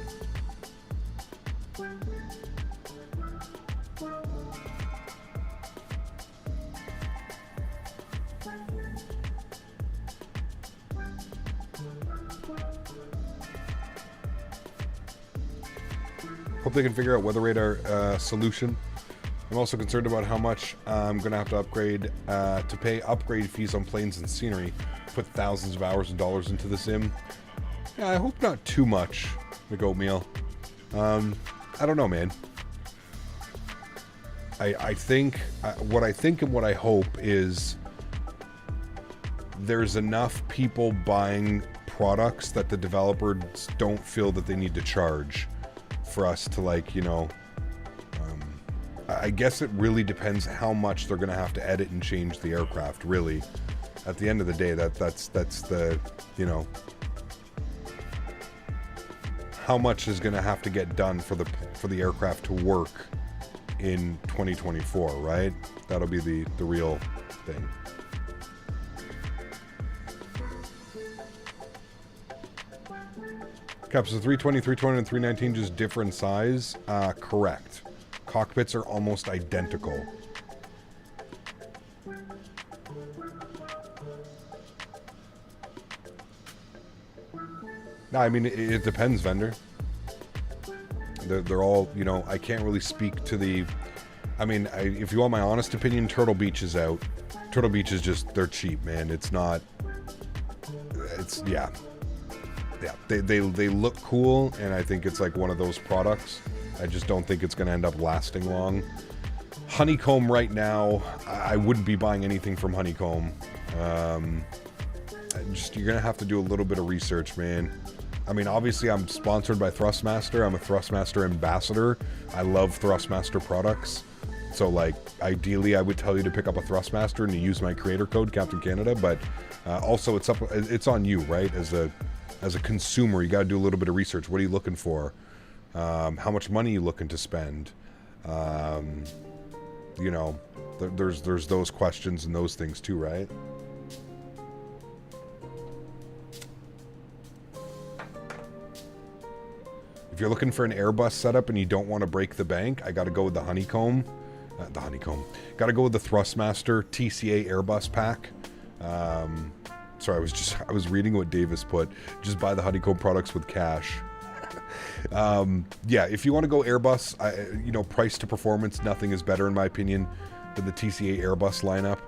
Hope they can figure out weather radar solution. I'm also concerned about how much I'm going to have to upgrade to pay upgrade fees on planes and scenery. Put thousands of hours and dollars into the sim. Yeah, I hope not too much, McOatmeal. I don't know, man. I think what I think and what I hope is there's enough people buying products that the developers don't feel that they need to charge for us to, like, you know, I guess it really depends how much they're going to have to edit and change the aircraft, really. At the end of the day, that's the, you know, how much is going to have to get done for the aircraft to work in 2024, right? That'll be the real thing. Caps, the 320, 320, and 319 just different size? Correct. Cockpits are almost identical. No, I mean, it depends, vendor. They're all, you know, I can't really speak to the... I mean, if you want my honest opinion, Turtle Beach is out. Turtle Beach is just, they're cheap, man. It's not... It's, yeah. Yeah, they look cool, and I think it's like one of those products. I just don't think it's going to end up lasting long. Honeycomb right now, I wouldn't be buying anything from Honeycomb. You're going to have to do a little bit of research, man. I mean, obviously I'm sponsored by Thrustmaster. I'm a Thrustmaster ambassador. I love Thrustmaster products. So, like, ideally I would tell you to pick up a Thrustmaster and to use my creator code, Captain Canada, but also it's on you, right? As a consumer, you got to do a little bit of research. What are you looking for? How much money are you looking to spend? You know, there's those questions and those things too, right? If you're looking for an Airbus setup and you don't want to break the bank, I got to go with the Honeycomb. Got to go with the Thrustmaster TCA Airbus pack. Sorry, I was reading what Davis put. Just buy the Honeycomb products with cash. Yeah, if you want to go Airbus, you know, price to performance, nothing is better in my opinion than the TCA Airbus lineup.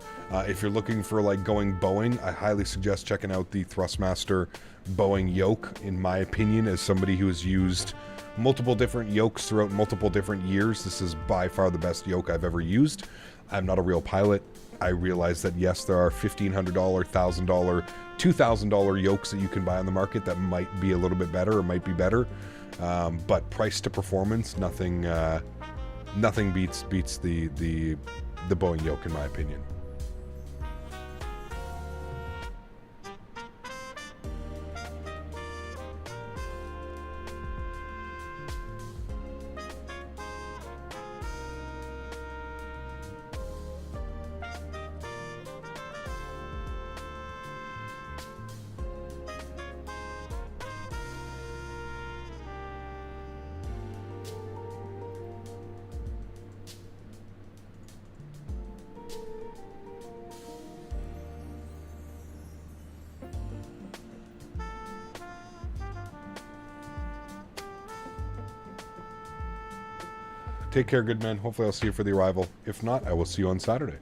If you're looking for, like, going Boeing, I highly suggest checking out the Thrustmaster Boeing yoke, in my opinion, as somebody who has used multiple different yokes throughout multiple different years. This is by far the best yoke I've ever used. I'm not a real pilot. I realize that, yes, there are $1,500, $1,000, $2,000 yokes that you can buy on the market that might be a little bit better or might be better. But price to performance, nothing beats the Boeing yoke, in my opinion. Take care, good man. Hopefully I'll see you for the arrival. If not, I will see you on Saturday.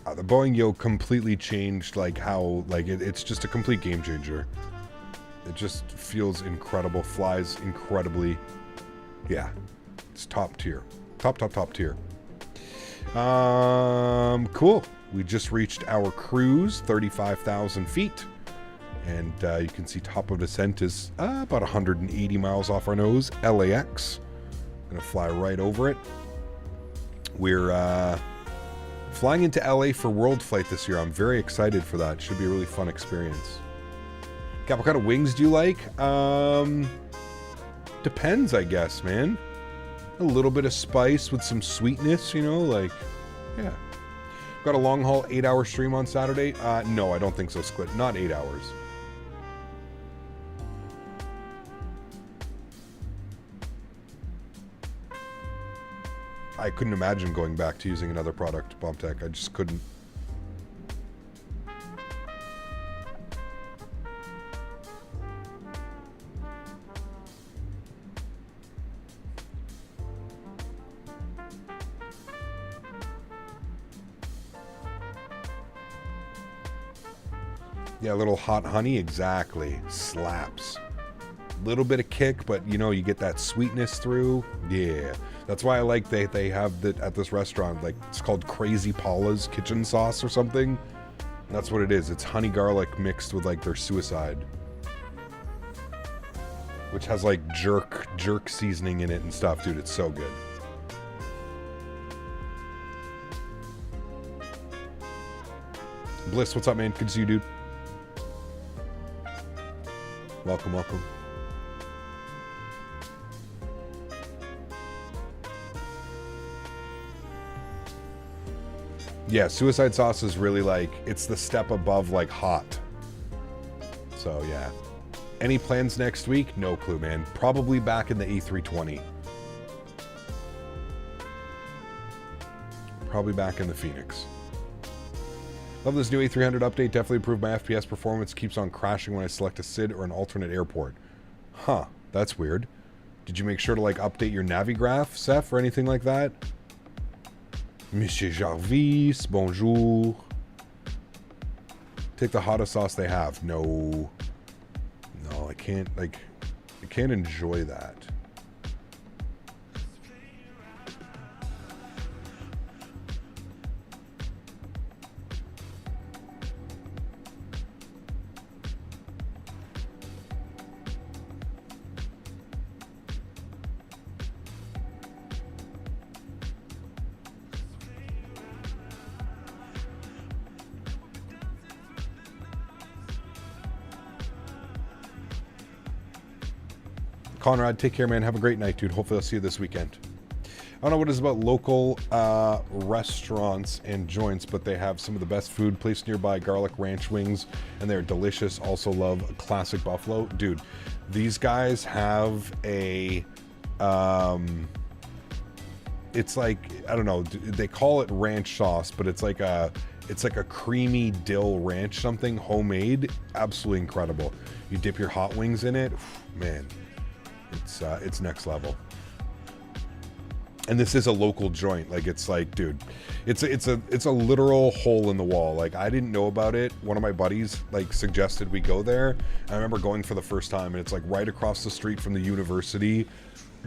The Boeing yoke completely changed, like, how, like, it's just a complete game changer. It just feels incredible, flies incredibly. Yeah, it's top tier. Top tier. Cool. We just reached our cruise, 35,000 feet. And you can see top of descent is about 180 miles off our nose. LAX. Gonna fly right over it. We're flying into LA for World Flight this year. I'm very excited for that. Should be a really fun experience. Cap, what kind of wings do you like? Depends, I guess, man. A little bit of spice with some sweetness, you know, like, yeah. Got a long haul 8-hour stream on Saturday? No, I don't think so, Sklit. Not 8 hours. I couldn't imagine going back to using another product, Bombtech. I just couldn't. Yeah, a little hot honey, exactly. Slaps. Little bit of kick, but you know, you get that sweetness through. Yeah. That's why I like they have that at this restaurant, like it's called Crazy Paula's kitchen sauce or something. And that's what it is. It's honey garlic mixed with like their suicide. Which has like jerk seasoning in it and stuff, dude. It's so good. Bliss, what's up, man? Good to see you, dude. Welcome, welcome. Yeah, suicide sauce is really like, it's the step above like hot. So yeah. Any plans next week? No clue, man. Probably back in the A320. Probably back in the Phoenix. Love this new A300 update. Definitely improved my FPS performance. Keeps on crashing when I select a SID or an alternate airport. Huh, that's weird. Did you make sure to like update your Navigraph, Seth, or anything like that? Monsieur Jarvis, bonjour. Take the hottest sauce they have. No, I can't, like, I can't enjoy that. Conrad, take care, man. Have a great night, dude. Hopefully I'll see you this weekend. I don't know what it is about local restaurants and joints, but they have some of the best food. Placed nearby garlic ranch wings, and they're delicious. Also love classic buffalo. Dude, these guys have a... it's like, I don't know, they call it ranch sauce, but it's like a creamy dill ranch something, homemade. Absolutely incredible. You dip your hot wings in it. Man. It's next level. And this is a local joint. Like, it's like, dude, it's a literal hole in the wall. Like, I didn't know about it. One of my buddies like suggested we go there. I remember going for the first time, and it's like right across the street from the university,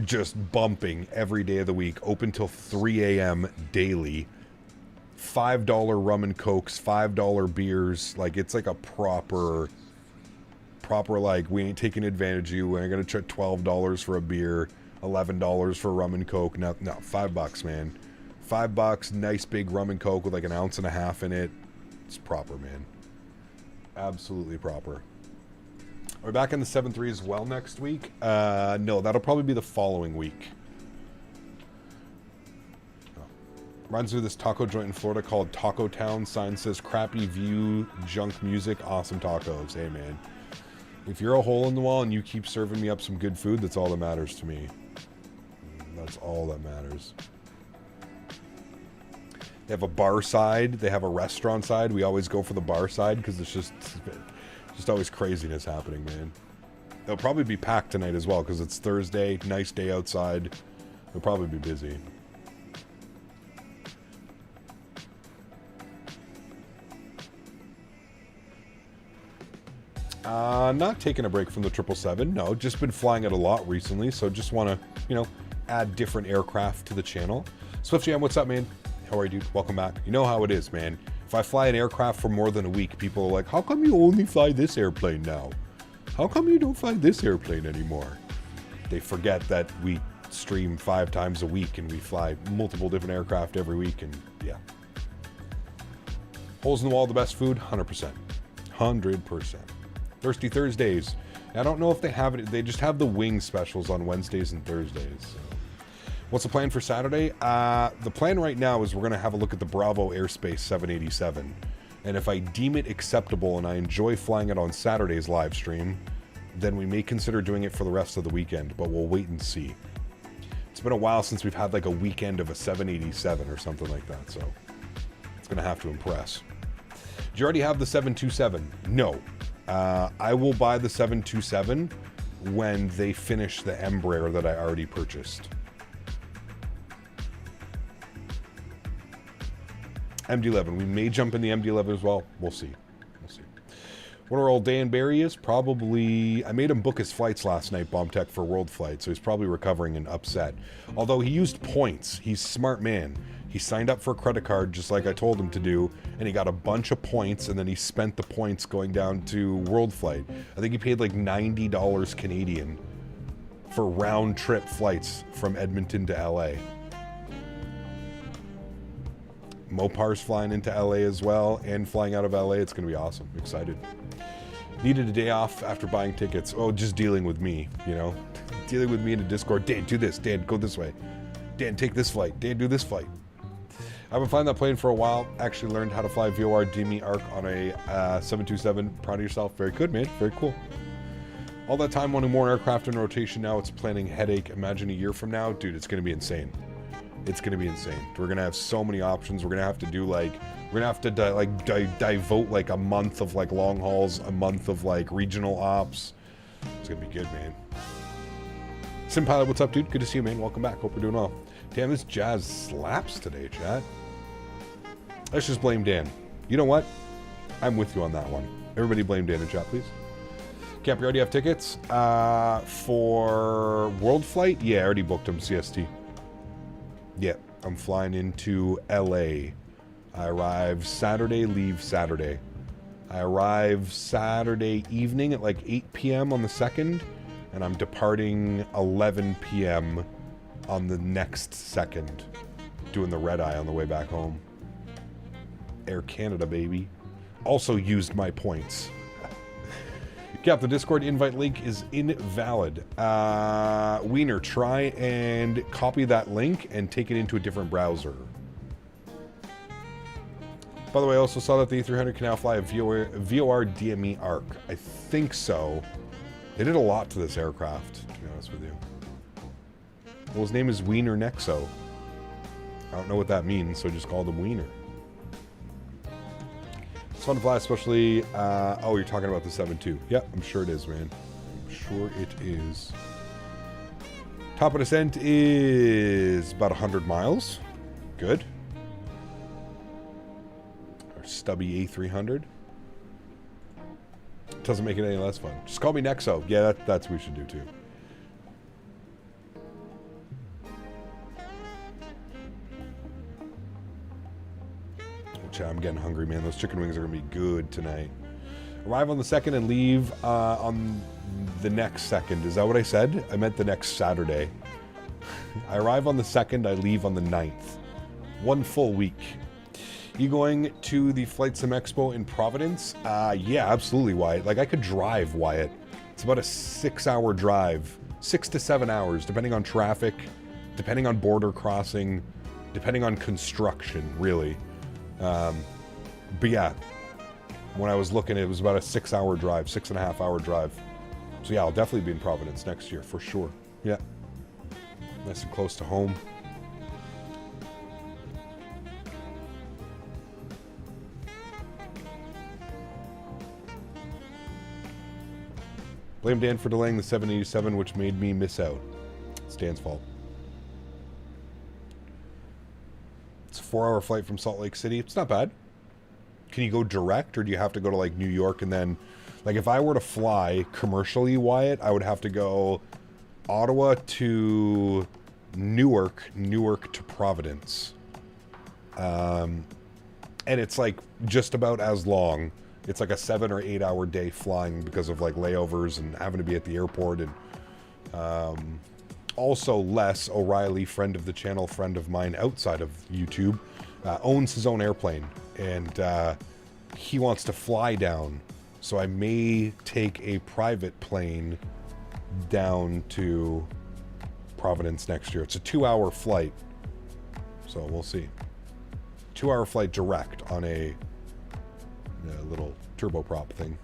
just bumping every day of the week, open till 3 a.m. daily. $5 rum and cokes, $5 beers. Like, it's like a proper, like, we ain't taking advantage of you. We ain't gonna charge $12 for a beer, $11 for rum and coke. No, $5, man. $5, nice big rum and coke with like 1.5 ounces in it. It's proper, man. Absolutely proper. Are we back in the 7.3 as well next week? No, that'll probably be the following week. Reminds me of this taco joint in Florida called Taco Town. Sign says crappy view, junk music, awesome tacos. Hey, man. If you're a hole in the wall and you keep serving me up some good food, that's all that matters to me. That's all that matters. They have a bar side. They have a restaurant side. We always go for the bar side because it's just always craziness happening, man. They'll probably be packed tonight as well because it's Thursday. Nice day outside. They'll probably be busy. Not taking a break from the 777. No, just been flying it a lot recently. So just want to, you know, add different aircraft to the channel. SwiftJam, what's up, man? How are you, dude? Welcome back. You know how it is, man. If I fly an aircraft for more than a week, people are like, how come you only fly this airplane now? How come you don't fly this airplane anymore? They forget that we stream 5 times a week and we fly multiple different aircraft every week. And yeah. Holes in the wall, the best food? 100%. 100%. Thirsty Thursdays. I don't know if they have it. They just have the wing specials on Wednesdays and Thursdays. So. What's the plan for Saturday? The plan right now is we're going to have a look at the Bravo Airspace 787. And if I deem it acceptable and I enjoy flying it on Saturday's live stream, then we may consider doing it for the rest of the weekend, but we'll wait and see. It's been a while since we've had like a weekend of a 787 or something like that, so it's going to have to impress. Do you already have the 727? No. I will buy the 727 when they finish the Embraer that I already purchased. MD-11. We may jump in the MD-11 as well. We'll see. We'll see. Wonder where old Dan Barry is? Probably... I made him book his flights last night, Bomb Tech, for World Flight, so he's probably recovering and upset. Although he used points. He's a smart man. He signed up for a credit card just like I told him to do, and he got a bunch of points, and then he spent the points going down to World Flight. I think he paid like $90 Canadian for round-trip flights from Edmonton to LA. Mopar's flying into LA as well, and flying out of LA. It's going to be awesome. I'm excited. Needed a day off after buying tickets. Oh, just dealing with me, you know? Dealing with me in a Discord. Dan, do this. Dan, go this way. Dan, take this flight. Dan, do this flight. I've been flying that plane for a while. Actually learned how to fly VOR DME ARC on a 727. Proud of yourself. Very good, man. Very cool. All that time wanting more aircraft in rotation. Now it's planning headache. Imagine a year from now. Dude, it's going to be insane. It's going to be insane. We're going to have so many options. We're going to have to do like, we're going to have to devote like a month of like long hauls, a month of like regional ops. It's going to be good, man. Sim Pilot, what's up, dude? Good to see you, man. Welcome back. Hope we're doing well. Damn, this jazz slaps today, chat. Let's just blame Dan. You know what? I'm with you on that one. Everybody blame Dan in chat, please. Cap, you already have tickets? For World Flight? Yeah, I already booked them, CST. Yeah, I'm flying into LA. I arrive Saturday, leave Saturday. I arrive Saturday evening at like 8 p.m. on the 2nd, and I'm departing 11 p.m. on the next 2nd, doing the red eye on the way back home. Air Canada, baby. Also used my points. Cap, the Discord invite link is invalid. Wiener, try and copy that link and take it into a different browser. By the way, I also saw that the A300 can now fly a VOR DME ARC. I think so. They did a lot to this aircraft, to be honest with you. Well, his name is Wiener Nexo. I don't know what that means, so I just called him Wiener. It's fun to fly, especially... oh, you're talking about the 7.2. Yeah, I'm sure it is, man. I'm sure it is. Top of descent is about 100 miles. Good. Our stubby A300. Doesn't make it any less fun. Just call me Nexo. Yeah, that's what we should do, too. I'm getting hungry, man. Those chicken wings are going to be good tonight. Arrive on the 2nd and leave on the next 2nd. Is that what I said? I meant the next Saturday. I arrive on the 2nd. I leave on the 9th. 1 full week. You going to the Flight Sim Expo in Providence? Yeah, absolutely, Wyatt. Like, I could drive, Wyatt. It's about a 6-hour drive. 6 to 7 hours, depending on traffic, depending on border crossing, depending on construction, really. But yeah, when I was looking, it was about a 6-hour drive, 6.5-hour drive. So yeah, I'll definitely be in Providence next year, for sure. Yeah. Nice and close to home. Blame Dan for delaying the 787, which made me miss out. It's Dan's fault. It's a 4-hour flight from Salt Lake City. It's not bad. Can you go direct, or do you have to go to like New York and then, like, if I were to fly commercially, Wyatt, I would have to go Ottawa to Newark, Newark to Providence. And it's like just about as long. It's like a 7 or 8 hour day flying because of like layovers and having to be at the airport. And also Les O'Reilly, friend of the channel, friend of mine outside of YouTube, owns his own airplane, and he wants to fly down. So I may take a private plane down to Providence next year. It's a 2-hour flight, so we'll see. 2-hour flight direct on a little turboprop thing.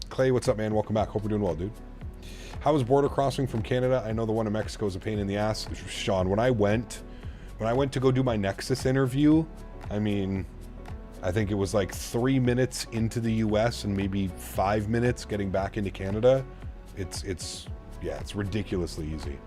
Clay, what's up, man? Welcome back. Hope you're doing well, dude. How was border crossing from Canada? I know the one in Mexico is a pain in the ass. Sean, when I went to go do my Nexus interview, I mean, I think it was like 3 minutes into the US and maybe 5 minutes getting back into Canada. It's ridiculously easy.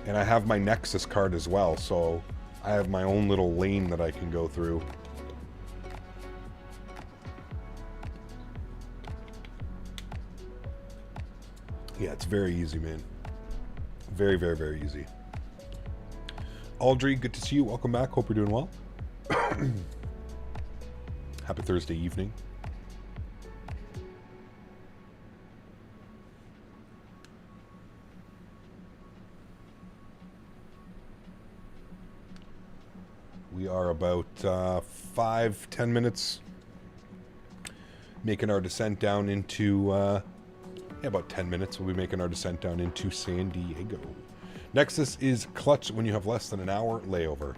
And I have my Nexus card as well, so I have my own little lane that I can go through. Yeah, it's very easy, man. Very, very, very easy. Audrey, good to see you. Welcome back. Hope you're doing well. Happy Thursday evening. We are about 5-10 minutes making our descent down into about 10 minutes we'll be making our descent down into San Diego. Nexus is clutch when you have less than an hour layover.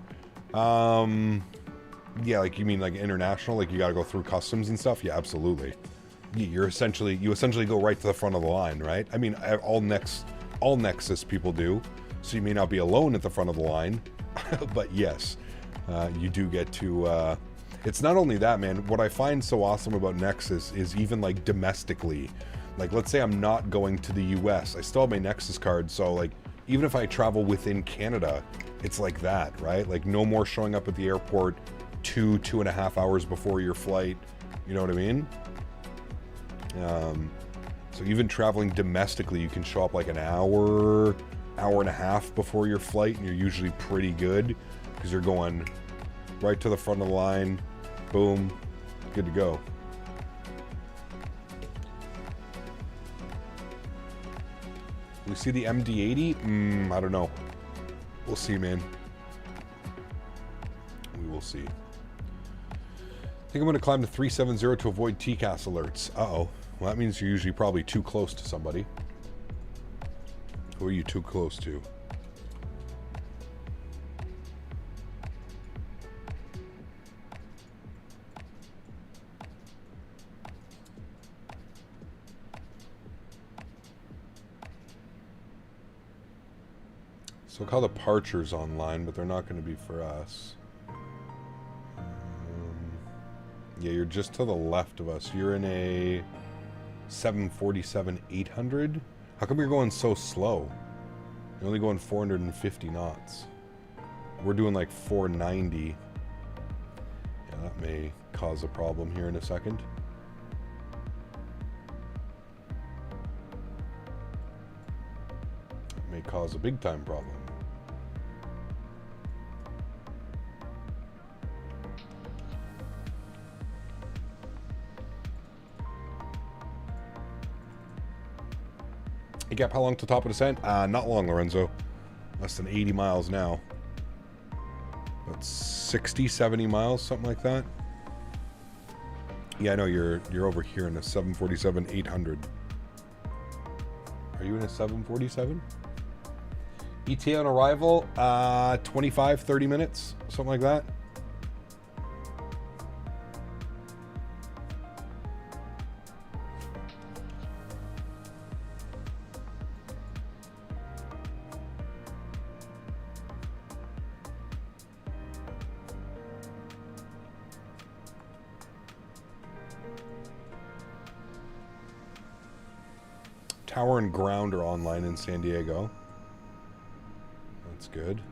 Yeah, like you mean like international, like you got to go through customs and stuff? Yeah, absolutely. You essentially go right to the front of the line, right? I mean, all Nexus people do, so you may not be alone at the front of the line, but yes, you do get to. It's not only that, man. What I find so awesome about Nexus is even like domestically, like let's say I'm not going to the US, I still have my Nexus card, so like even if I travel within Canada, it's like that, right? Like no more showing up at the airport 2.5 hours before your flight, you know what I mean? So even traveling domestically, you can show up like an hour and a half before your flight, and you're usually pretty good because you're going right to the front of the line, boom, good to go. We see the MD-80? I don't know. We'll see, man. We will see. I think I'm going to climb to 370 to avoid TCAS alerts. Uh-oh. Well, that means you're usually probably too close to somebody. Who are you too close to? So look how the departure's online, but they're not going to be for us. Yeah, you're just to the left of us. You're in a 747-800. How come you're going so slow? You're only going 450 knots. We're doing like 490. Yeah, that may cause a problem here in a second. It may cause a big time problem. Hey, Gap, how long to top of descent? Not long, Lorenzo. Less than 80 miles now. About 60, 70 miles, something like that. Yeah, I know you're over here in a 747-800. Are you in a 747? ETA on arrival, 25, 30 minutes, something like that. Tower and ground are online in San Diego. That's good.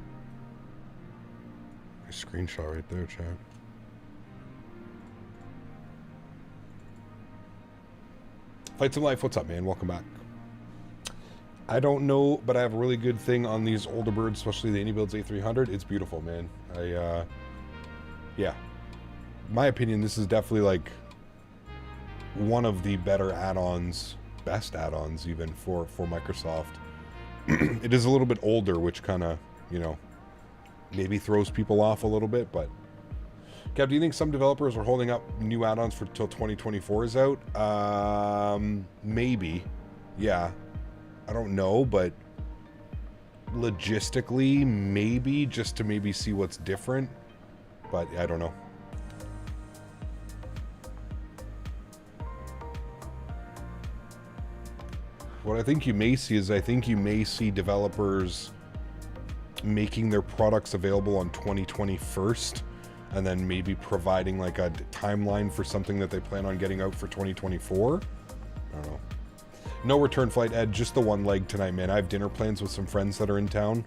Nice screenshot right there, chat. Fight Some Life, what's up, man? Welcome back. I don't know, but I have a really good thing on these older birds, especially the iniBuilds A300. It's beautiful, man. Yeah. My opinion, this is definitely like one of the better add-ons, best add-ons even for Microsoft it is a little bit older, which kind of, you know, maybe throws people off a little bit. But Kev, do you think some developers are holding up new add-ons for till 2024 is out? Maybe. Yeah. I don't know, but logistically, maybe, just to maybe see what's different. But I don't know. What I think you may see is, I think you may see developers making their products available on 2020 first, and then maybe providing like a timeline for something that they plan on getting out for 2024. I don't know. No return flight, Ed, just the one leg tonight, man. I have dinner plans with some friends that are in town,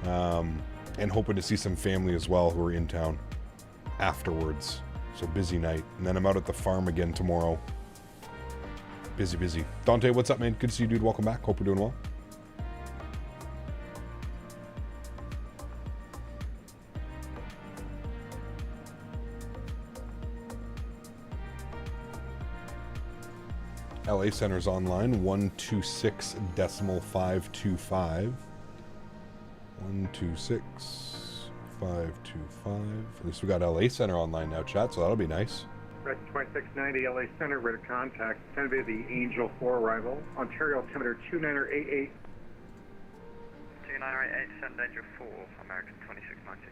and hoping to see some family as well who are in town afterwards. So busy night. And then I'm out at the farm again tomorrow. Busy, busy. Dante, what's up, man? Good to see you, dude. Welcome back. Hope you're doing well. LA Center's online, 126.525. 126.525. At least we got LA Center online now, chat, so that'll be nice. Red 2690 LA Center, ready to contact. Send via the Angel 4 arrival. Ontario altimeter 2988. 2988, send Angel 4, American 2690.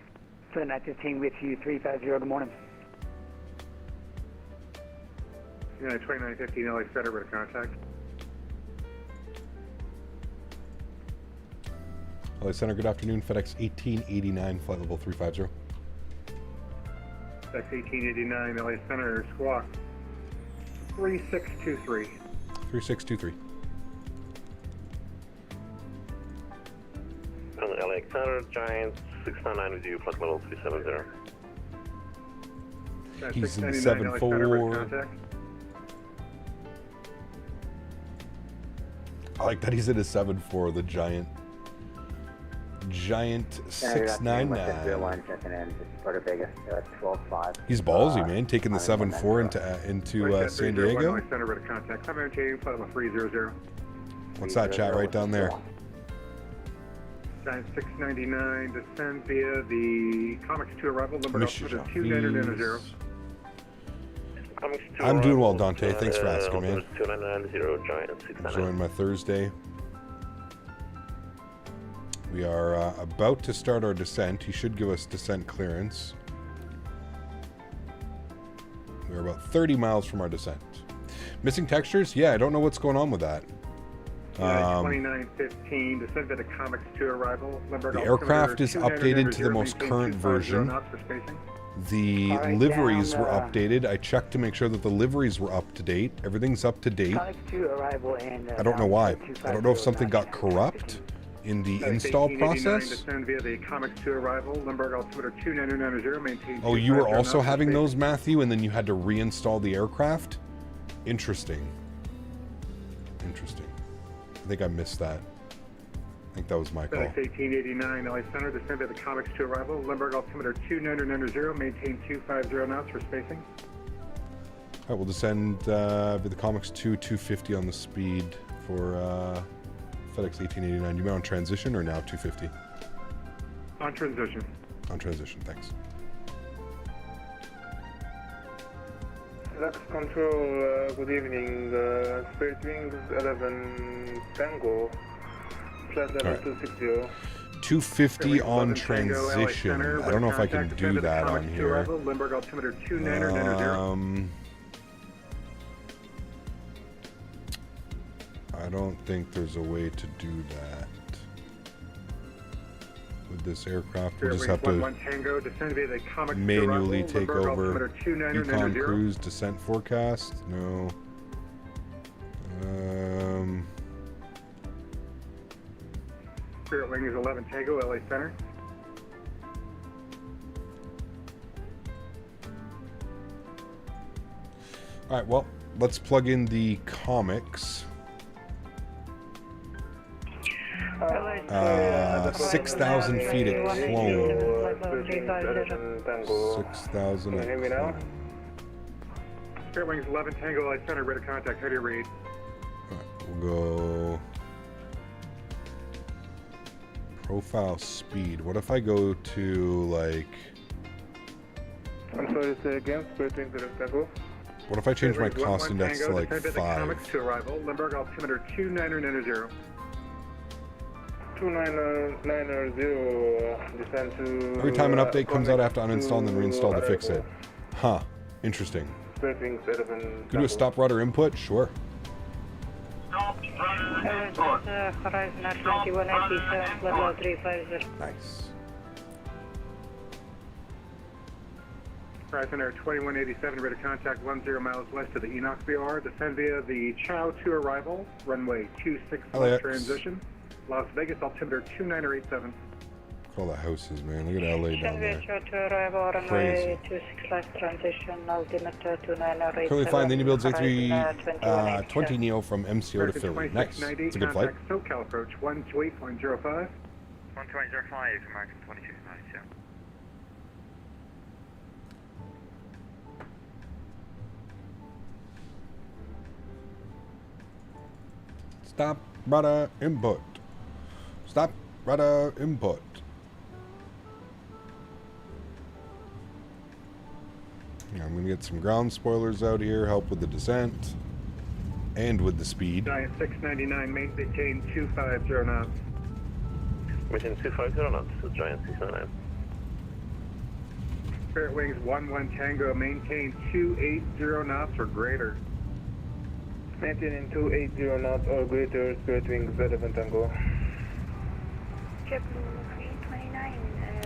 Send that 15 with you, 350, good morning. United 2915 LA Center, ready to contact. LA Center, good afternoon. FedEx 1889, flight level 350. That's 1889 LA Center, squawk 3623. 3623. LA Center, Giant 699 with you, flight level 370. That's He's in 699 LA Center, ready to 7-4. contact. I like that he's in a 7-4, the Giant. Giant 699. He's ballsy, man. Taking the 7-4 into San Diego. LA Center, ready to contact. Come flight level 300. What's that chat right down there? Giant 699, descend via the Comics 2 arrival, number altimeter 2990. I'm doing well, Dante. Thanks for asking, man. 2990, Giant 699. Enjoying my Thursday. We are about to start our descent. He should give us descent clearance. We're about 30 miles from our descent. Missing textures? Yeah, I don't know what's going on with that. 2915, descend via the Comics 2 arrival. The aircraft is updated to the most current version. The liveries were updated. I checked to make sure that the liveries were up to date. Everything's up to date. I don't know why. I don't know if something got corrupt in the install process. Oh, you were also having those, Matthew, and then you had to reinstall the aircraft? Interesting. Interesting. I think I missed that. I think that was my call. FedEx 1889 LA Center, descend via the Comics 2 arrival. Limburg altimeter 2990, maintain 250 knots for spacing. All right, we'll descend via the Comics 2, 250 on the speed for FedEx 1889. You meant on transition or now 250? On transition. On transition, thanks. Lux Control, good evening. Spirit Wings 11 Tango, flight level 260. 250 on transition. I don't know if I can do that on here. Limburg altimeter 2990. I don't think there's a way to do that with this aircraft. We'll just have to manually take over Econ Cruise descent forecast. No. Spirit Wings 11 Tango, LA Center. All right, well, let's plug in the comics. 6,000 feet at Clone. 6,000 at Clone. Spirit Wings 11 Tango, LA Center, ready to contact. How do you read? All right, we'll go Profile speed. What if I go to like... I'm sorry, say again, Spirit Wings Tango. What if I change my cost index to like descend via the 5? Comics to arrival, Limburg altimeter 29990. 29990, descend to... Every time an update comes out, I have to uninstall and then reinstall to fix it. Huh. Interesting. Spirit Wings 11 Can we do a stop rudder input? Sure. Horizon 2187, level 350. Nice. Horizon Air 2187, rate of contact 10 miles west of the Enoch BR. Descend via the Chow to arrival, runway 26 LAX. transition. Las Vegas altimeter 2987. Look at all the houses, man. Look at LA down there. To arrival, runway 26 transition, altimeter 2987. Currently flying the iniBuilds A320 Neo from MCO to Philly. Nice. It's a good flight. SoCal approach 128.05. 128.05, American 2692. Stop rudder input. Stop rudder input. Yeah, I'm going to get some ground spoilers out here, help with the descent and with the speed. Giant 699, maintain 250 knots. Maintain 250 knots, so Giant 699. Spirit Wings 11 Tango, maintain 280 knots or greater. Maintaining 280 knots or greater, Spirit Wings 11 Tango.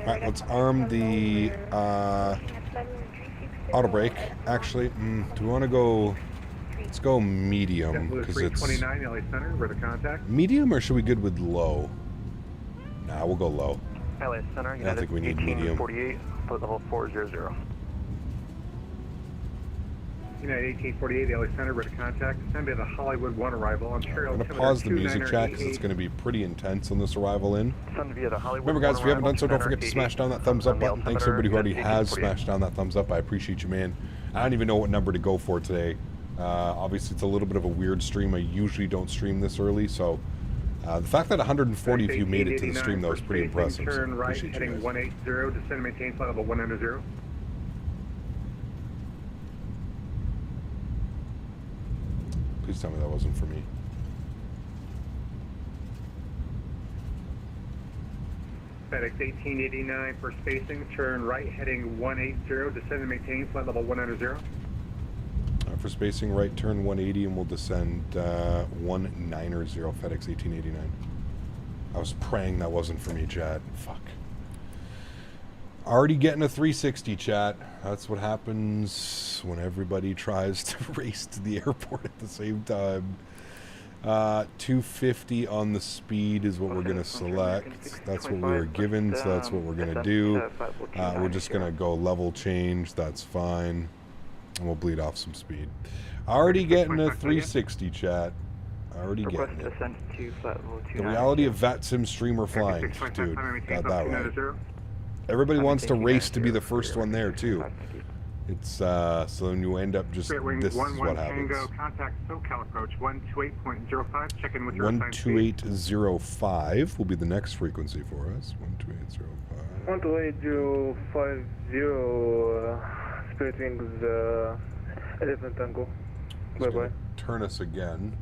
Alright, let's arm the auto brake. Actually, do we want to go... Let's go medium, because it's... 329 LA Center, rate of contact. Medium, or should we good with low? Nah, we'll go low. LA Center, I don't think we need medium. 1848, foot level 400. United 1848 LA Center, rate of contact. Descend via the Hollywood 1 arrival. Ontario I'm going to altimeter pause the music chat because 2988. it's going to be pretty intense on this arrival in. Descend via the Hollywood. Remember, guys, if you haven't done so, don't arrival, forget to smash down that Center thumbs up 18, button. Thanks to everybody who already has 1848. smashed down that thumbs up. I appreciate you, man. I don't even know what number to go for today. Obviously, it's a little bit of a weird stream. I usually don't stream this early, so the fact that 140 of you made it to the stream, though, is pretty impressive. So Turn right, appreciate you heading guys. 180, descend and maintain flight level 190. Please tell me that wasn't for me. Fedex 1889 for spacing, turn right, heading 180, descend and maintain flight level 190. For spacing, right turn 180, and we'll descend 190, FedEx 1889. I was praying that wasn't for me, chat. Fuck. Already getting a 360, chat. That's what happens when everybody tries to race to the airport at the same time. 250 on the speed is what we're going to select. That's what we were given, so that's what we're going to do. We're just going to go level change. That's fine. And we'll bleed off some speed. Already getting a 360, chat. Already getting it. The reality of VATSIM streamer flying. Dude, got that right. Everybody wants to race to be the first one there, too. It's, so then you end up just, this is what happens. Tango, contact SoCal approach 128.05, check in with your assigned speed. 12805 will be the next frequency for us. 12805. 12850, Spirit Wings 11 Tango. It's gonna turn us again.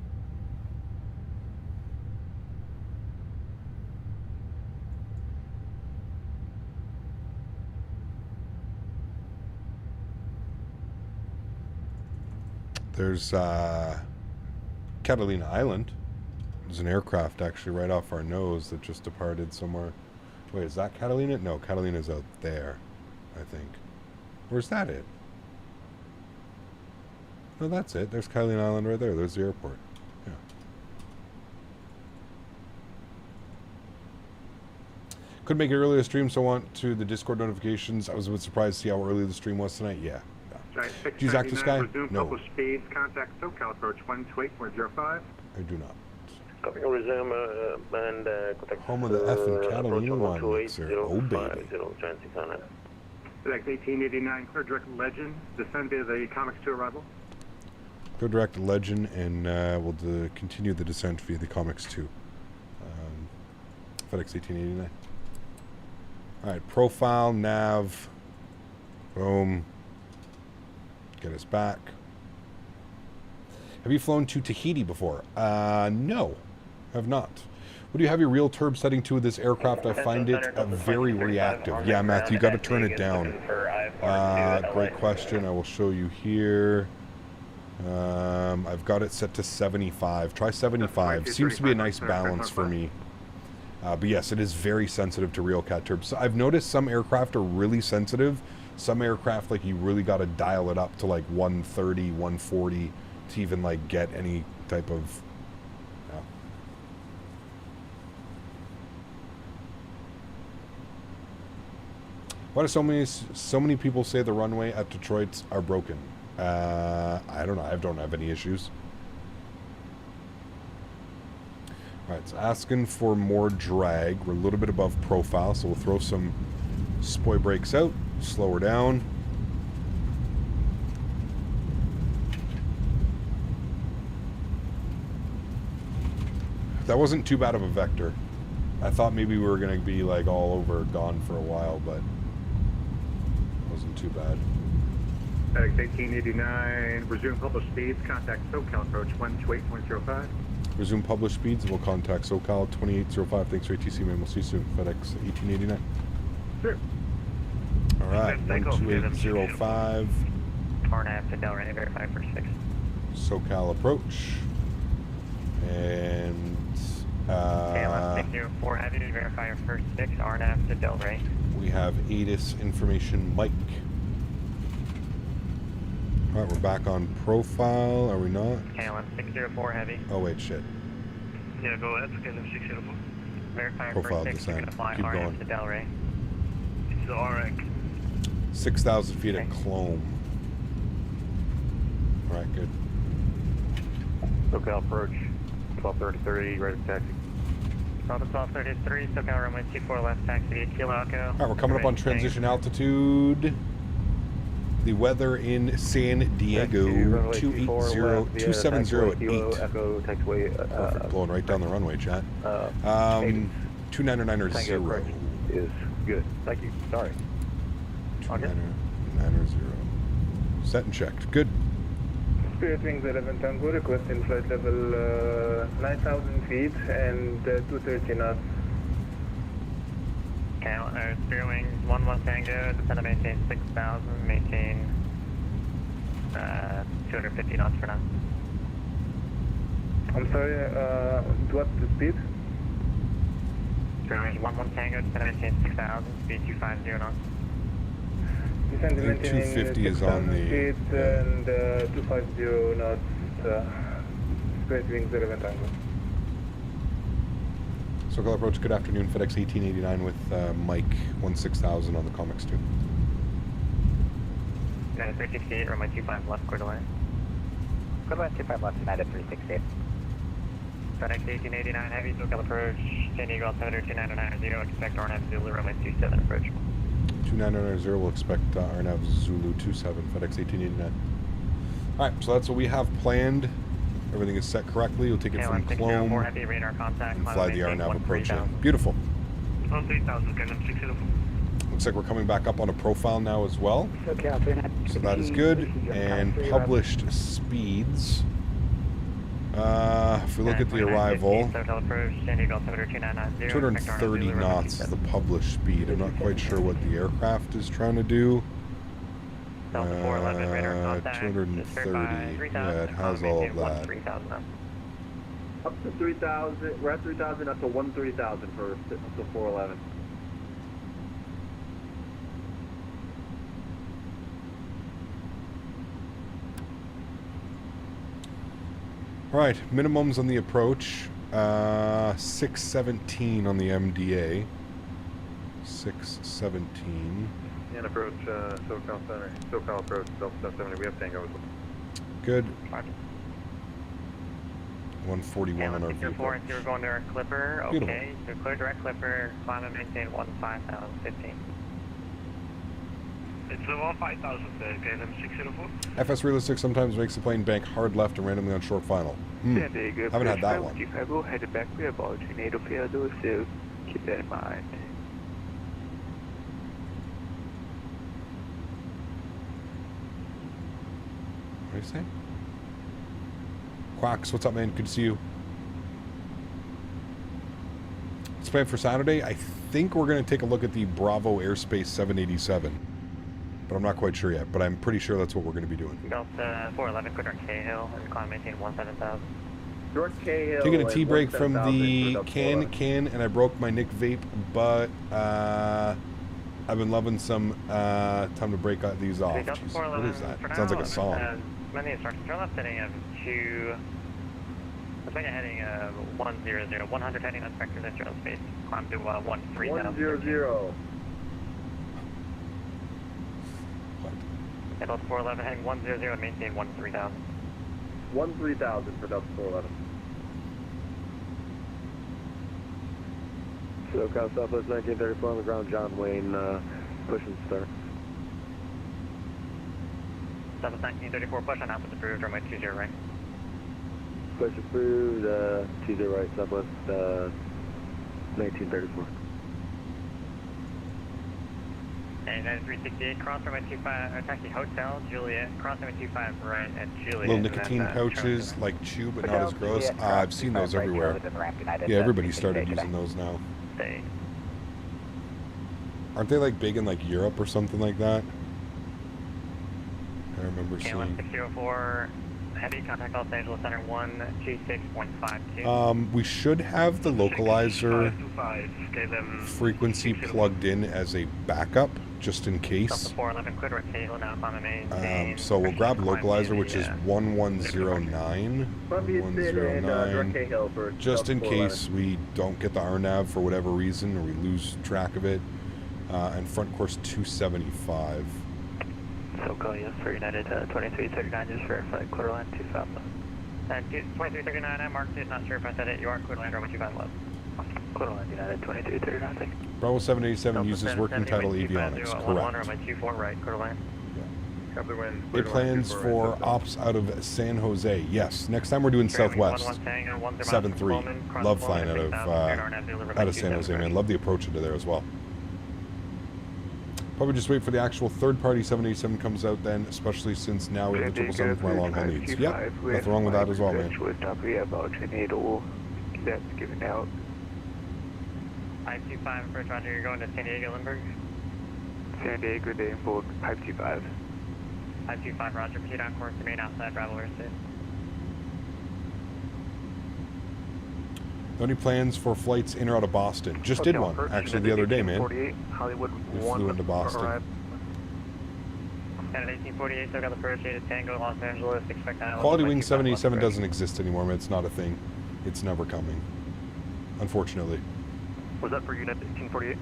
There's Catalina Island. There's an aircraft actually right off our nose that just departed somewhere. Wait, is that Catalina? No, Catalina's out there, I think. Where's that it? No, that's it. There's Catalina Island right there. There's the airport. Yeah. Couldn't make it early to stream, so I went to the Discord notifications. I was a bit surprised to see how early the stream was tonight. Yeah. Do you Zach the Sky? No. Published speeds, contact SoCal approach 128.05. I do not. Copy, resume and contact. Home of the F and Catalina line mixer. Oh, baby. Fedex 1889, clear direct Legend, descend via the Comics to arrival. Go direct to Legend, and we'll continue the descent via the Comics 2. FedEx 1889. Alright, profile, nav. Boom. Get us back. Have you flown to Tahiti before? No, I have not. What do you have your real turb setting to with this aircraft? I find it very reactive. Yeah, Matthew, you got to turn it down. Great question. I will show you here. I've got it set to 75. Try 75. Seems to be a nice balance for me. But yes, it is very sensitive to real cat turbs. So I've noticed some aircraft are really sensitive. Some aircraft, like, you really got to dial it up to like 130, 140 to even like get any type of. Why do so many people say the runway at Detroit's are broken? I don't know. I don't have any issues. All right, it's asking for more drag. We're a little bit above profile, so we'll throw some spoy brakes out, slow her down. That wasn't too bad of a vector. I thought maybe we were going to be like all over gone for a while, but it wasn't too bad. FedEx 1889, resume published speeds, contact SoCal approach 128.05. Resume published speeds, we'll contact SoCal 2805. Thanks for ATC, man. We'll see you soon. FedEx 1889. Sure. All right, 12805. RNAV to Delray, verify first fix. SoCal approach. And KLM 604 Heavy, verify your first fix, RNAV to Delray. we have ATIS information Mike. All right, we're back on profile, are we not? KLM 604 Heavy. Oh wait, shit. Yeah, go ahead, KLM 604. Verify your Profile first fix, you're descent. going to fly Keep RNAV going. to Delray. It's the RX. 6,000 feet Okay. at Clome. All right, good. SoCal approach, 1230, right of taxi. Delta 1233, SoCal runway 24 left, taxi to Kilo Echo. All right, we're coming up on transition altitude. The weather in San Diego, 270 at 8. Echo, taxiway, Perfect, blowing right down the runway, chat. 299er Tango 0. approach is good. Thank you. Sorry. 299er 0. Set and checked. Good. Spirit Wings 11 Tango, requesting flight level 9,000 feet and 230 knots. Okay, Spirit Wings 11 Tango, descend to maintain 6,000, maintain 250 knots for now. I'm sorry, what's the speed? Spirit Wings 11 Tango, descend to maintain 6,000, speed 250 knots. Descend to I think maintaining 250 is on 6,000 the- feet and 250 knots, Spirit Wings 11 Tango. SoCal approach, good afternoon. FedEx 1889 with Mike 16000 on the Comics 2. United 368, runway 25 left, clear to land. Clear to land 25 left, United 368. FedEx 1889 Heavy, SoCal approach, San Diego altimeter 2990, expect RNAV Zulu, runway 27 approach. 299er 0 will expect RNAV Zulu 27, FedEx 1889. All right, so that's what we have planned. Everything is set correctly. You'll take it from KLM 604 Clome Heavy, radar contact, and fly the RNAV approach in. Beautiful. 3000, KLM 604. Looks like we're coming back up on a profile now as well. So that is good. And published speeds. If we look at the arrival, 230 knots is the published speed. I'm not quite sure what the aircraft is trying to do. 230. Yeah, it has all of that. Up to 3,000, we're at 3,000, up to 130,000 for up to 411. All right, minimums on the approach. 617 on the MDA. 617. And approach SoCal Center. SoCal approach, Delta 70. We have Tango as well. Good. 141 on our You're vehicle. you're going to our Clipper. Beautiful. Okay, so clear direct Clipper, climb and maintain 15,015. It's the 5,000 there, KLM 604. FS Realistic sometimes makes the plane bank hard left and randomly on short final. Haven't had that one. Headed back to about tornado field, so Keep that in mind. What do you say? Quacks, what's up, man? Good to see you. It's planned for Saturday. I think we're going to take a look at the Bravo Airspace 787. But I'm not quite sure yet. But I'm pretty sure that's what we're going to be doing. Delta 411, quick on Cahill, and climb maintain 17,000. North Cahill. Taking a tea break at from the 17,000 can, and I broke my Nick vape, but I've been loving some time to break these off. Delta Jeez, 411 what is that? for It sounds now, like a song. Many instructions. Turn left heading of 2. Let's make a heading of 100. 100 heading on Spectre Industrial Space. Climb to 13,000. 100. And Delta 411 heading 100 and maintain 13,000. 13,000 for Delta 411. SoCal Southwest 1934 on the ground, John Wayne, push and start. Southwest 1934, push on output approved, runway 20 right. Push approved, 20 right, Southwest 1934. And then 368, cross runway 25, taxi Hotel, Juliet, cross runway 25 right at Juliet. Little nicotine pouches, like chew, but not as gross. I've seen those everywhere. Yeah, everybody started using those now. Aren't they like big in like Europe or something like that? I remember seeing. 1604, heavy contact Los Angeles Center 126.52. We should have the localizer frequency plugged in as a backup, just in case. So we'll grab localizer, which is 1109. 1109. Just in case we don't get the RNAV for whatever reason, or we lose track of it. And front course 275. SoCal, yes, for United 2339, just verified, quarter line 25 left. 2339, I marked it, not sure if I said it, you are quarter line, runway 25 left. Quarter line United 2339, thank you. Bravo 787 uses working title avionics, correct. Runway 24 right, quarter line. It plans for ops out of San Jose, yes. Next time we're doing Southwest. 7-3. Love flying out of San Jose, man. Love the approach into there as well. Probably just wait for the actual third-party 787 comes out then, especially since now we have the 777 for my long-haul needs. Yep, nothing wrong with that as well, man. We have about NATO that's given out. I-25, approach Roger, you're going to San Diego, Lindbergh? San Diego, day book, 525. I-25, Roger, proceed on course, remain outside Bravo Airspace. Any plans for flights in or out of Boston? Just did one, actually, the other day, man. Hollywood we flew into Boston. And at 1848, so got the approach to Tango, Los Angeles, expect Quality Wing 787 doesn't exist anymore, man. It's not a thing. It's never coming. Unfortunately. Was that for Unit 1848?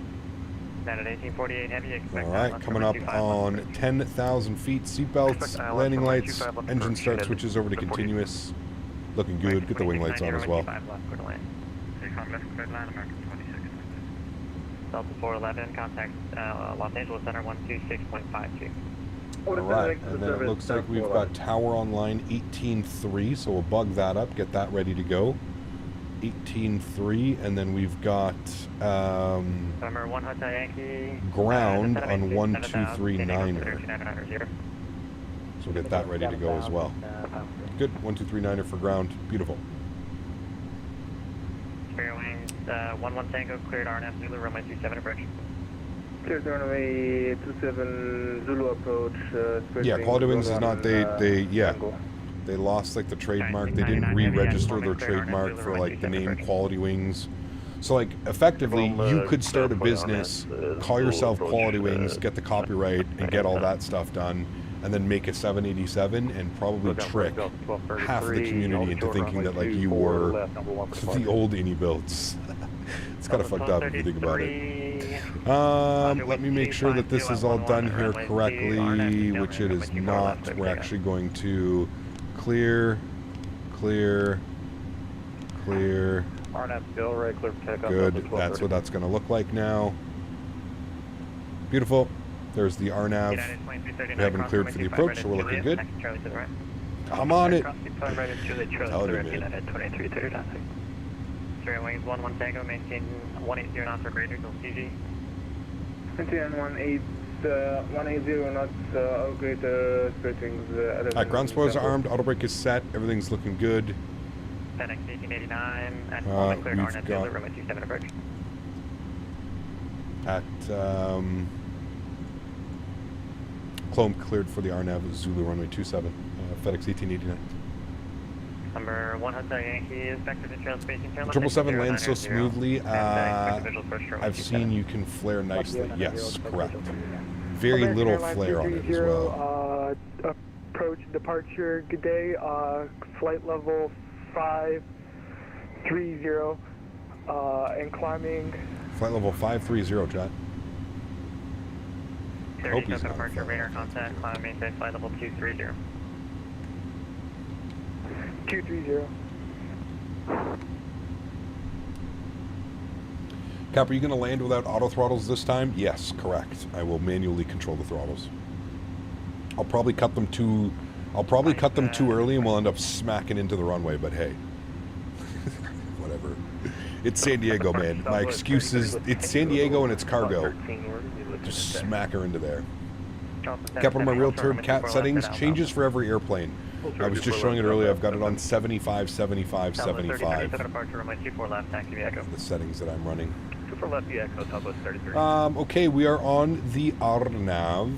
Then at 1848, heavy, expect Alright, coming up on 10,000 feet. Seatbelts, landing lights, engine start switches over to continuous. Looking good. Get the wing lights on as well. Delta 411, contact Los Angeles Center 126.52. Alright, and then it looks like we've got tower online 18.3, so we'll bug that up, get that ready to go. 18.3, and then we've got Number 1 Hotel Yankee, ground on 1239er. So we'll get that ready to go as well. Good, 1239er for ground, beautiful. Spare wings, 11 Tango, cleared RNF, Zulu, runway 27 approach. Cleared runway 27 Zulu approach. Yeah, Quality Wings is not, they lost like the trademark, they didn't re-register their trademark for like the name Quality Wings. So like effectively you could start a business, call yourself Quality Wings, get the copyright and get all that stuff done, and then make a 787 and probably trick half the community into thinking that like you were the old iniBuilds. It's kind of fucked up if you think about it. Let me make sure that this is all done here correctly, which it is not. We're actually going to clear. Good, that's what that's going to look like now. Beautiful. There's the RNAV. We haven't cleared for the approach, so we're looking good. I'm on it. Tell you, man. straight wings 11 Tango, maintain 180 knots or greater till CG. Maintain 180 knots or greater, straight wings 11. Ground spoilers are armed, auto brake is set, everything's looking good. Fedex 1889 at Oakland, cleared we've RNet got- Zulu, runway 27 approach. At Clone cleared for the RNAV Zulu runway 27, FedEx 1889. Number 1 Hotel Yankee is vector to trail spacing. 777 lands so smoothly. I've I've seen you can flare nicely. Yes, correct. Very little flare on it as well. Approach departure. Good day. Flight level 530. And climbing. Flight level 530, chat. 30 Hope he's not departure, flying. radar contact, climb maintain flight level 230. 230. Cap, are you going to land without auto throttles this time? Yes, correct. I will manually control the throttles. I'll probably cut them too early and we'll end up smacking into the runway, but hey. Whatever. It's San Diego, man. My excuse is it's San Diego and it's cargo. Just smack her into there. Cap, on my real turd cat settings changes for every airplane. I was just showing it earlier. I've got it on 75, 75, 75. The settings that I'm running. Okay, we are on the Arnav.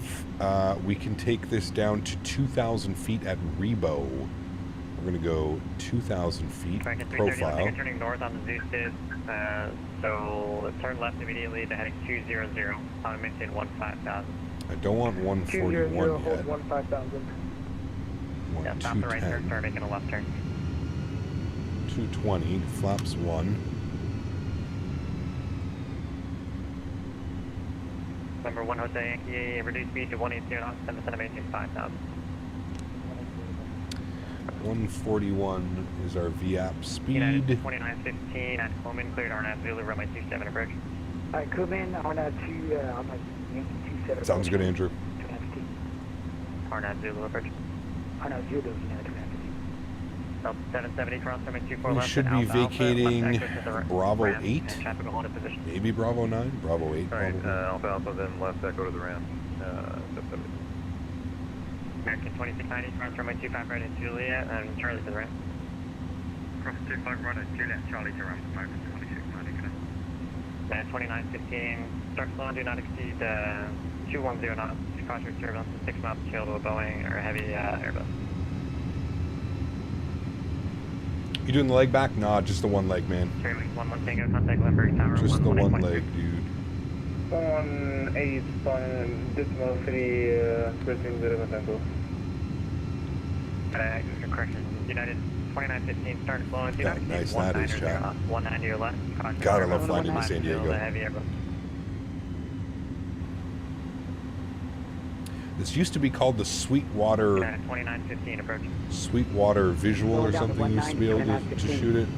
We can take this down to 2,000 feet at Rebo. We're going to go 2,000 feet profile. Turning north on the Zeus, so let's turn left immediately to heading 200. I'll maintain 15,000. I don't want 141 200, yet. hold 15,000. Yeah, stop the right turn, start making a left turn. 220, flaps 1. Number 1 Hotel Yankee, reduce speed to 180 knots, 10% maintain 5,000. 141 is our VAP speed. United 2915 at Coleman, cleared RNAV Zulu, runway 27 approach. Alright, Coleman, RNAV 27. Sounds good, Andrew. RNAV Zulu approach. RNAV Zulu, United 2915. Delta 770 cross, runway 24 We left. should be vacating Bravo 8, Traffic will hold in position. maybe Bravo 9, Bravo 8 Alright, probably. Alpha, then left echo to the ramp. American 2690 cross, runway 25 right at Juliet, and Charlie to the ramp. Cross 25 right at Juliet, Charlie to ramp, American 2690 connect. 2915, start slow and do not exceed 210 knots. Cross your turbulence 6 knots tail to a Boeing or a heavy Airbus. You doing the leg back? Nah, just the one leg, man. Cherry Wings 11 Tango, contact Limburg Tower. Just the one leg, dude. 18.3, pressing 0 Tango. Correction, United 2915, start slow and do not exceed Nice, that is, chat. 190 or less. God, I love flying into San Diego. Heavy Airbus. This used to be called the Sweetwater 2915 approach. Sweetwater Visual or something. You used to be able to shoot it.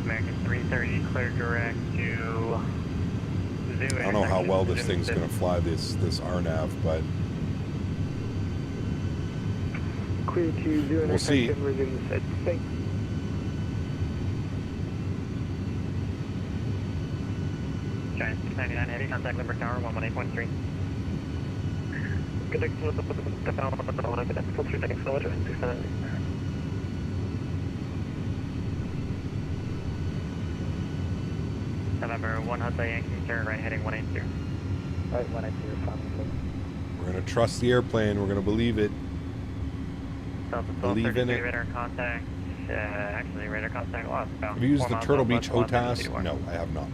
American 330 clear direct to Zoo. I don't know how well this thing's going to fly this RNAV, but Clear to Zoo. We'll see. Resume the set. Thanks. Giant 699 heavy, contact Limburg Tower 118.3. Connect to the full 3 seconds, so 690. November 1 Hotel Yankee, turn right heading 180. Alright, 180, fine. we're going to trust the airplane. We're going to believe it. Believe in it. Radar contact, actually radar contact lost. Have you used the Turtle Beach HOTAS? No, I have not.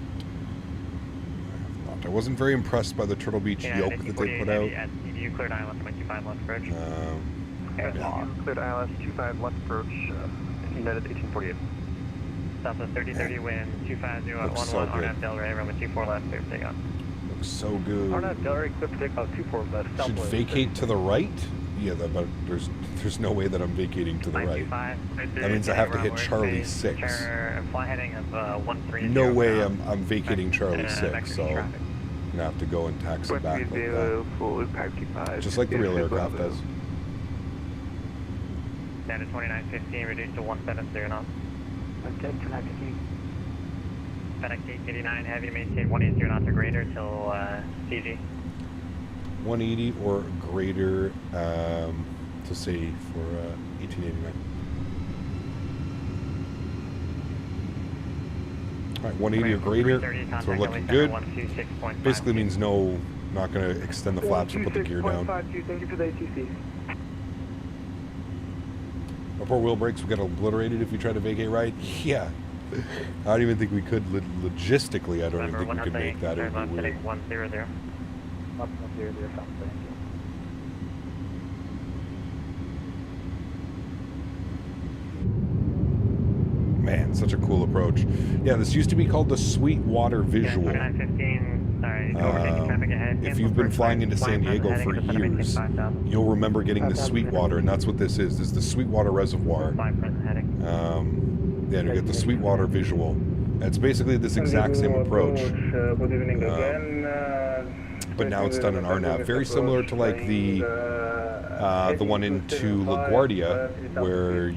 I wasn't very impressed by the Turtle Beach yoke that they put out. You cleared ILS 25 left approach. Yeah. Cleared ILS 25 left approach, United 1848. Southwest 3030 wind, 250 at 11, so RNAV Delray, runway 24 left, clear for takeoff. Looks so good. RNAV Delray, clear for takeoff 24 left. Should vacate to the right? Yeah, but there's no way that I'm vacating to the right. That means I have to hit Charlie 6. Fly heading of 130. No way I'm vacating Charlie 6, so I'm going to have to go and taxi back like that. Just like the real aircraft does. Standard 2915, reduced to 170 knots. Okay, 2915. FedEx 889, have you maintain 180 knots or greater till CG. 180 or greater to say for 1889. All right, 180 or greater, so we're looking good. Basically means no, not going to extend the flaps or put the gear down. Thank you for the ATC. Our poor wheel brakes will get obliterated if you try to vacate right. Yeah. I don't even think we could, logistically, I don't even think we could make that. It would be weird. 100. 100, sounds good. Man, such a cool approach. Yeah, this used to be called the Sweetwater Visual. Yeah, 2915, sorry, overtaking traffic ahead. If you've been flying into San Diego for years, you'll remember getting the Sweetwater, and that's what this is. This is the Sweetwater Reservoir. Yeah, you get the Sweetwater Visual. It's basically this exact same approach. Good evening again. But now it's done in RNAV. Very similar to like the one into LaGuardia, where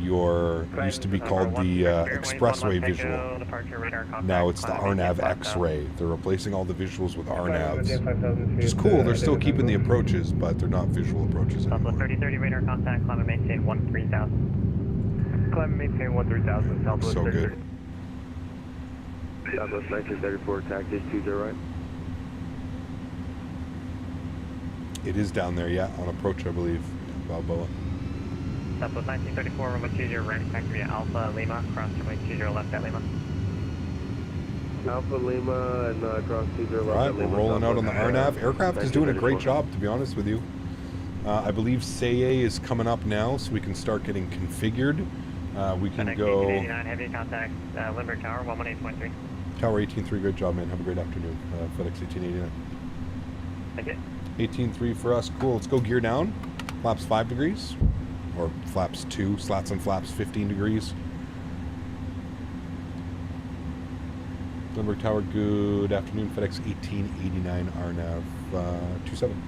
used to be called the Expressway Visual. Now it's the RNAV X-Ray. They're replacing all the visuals with RNAVs, which is cool. They're still keeping the approaches, but they're not visual approaches anymore. 3030 radar contact, climb and maintain 13000. Climb and maintain 13000, Southwest. So good. Southwest 1934, tactic 20 right. It is down there, yeah, on approach, I believe. Balboa. Southwest 1934, runway 20, right factory Alpha Lima, cross runway 20 left at Lima. Alpha Lima and cross 20 left. All right, at we're Lima, rolling out on the RNAV. Aircraft is doing a great 1934. job, to be honest with you. I believe SAE is coming up now, so we can start getting configured. We can FedEx go... 1889, heavy contact, Lindbergh Tower, 118.3. Tower 18-3, great job, man. Have a great afternoon. FedEx 1889. Thank you. 18-3 for us. Cool. Let's go gear down. Flaps 5 degrees. Or flaps 2. Slats and flaps 15 degrees. Lindbergh Tower, good afternoon. FedEx 1889 RNAV 27.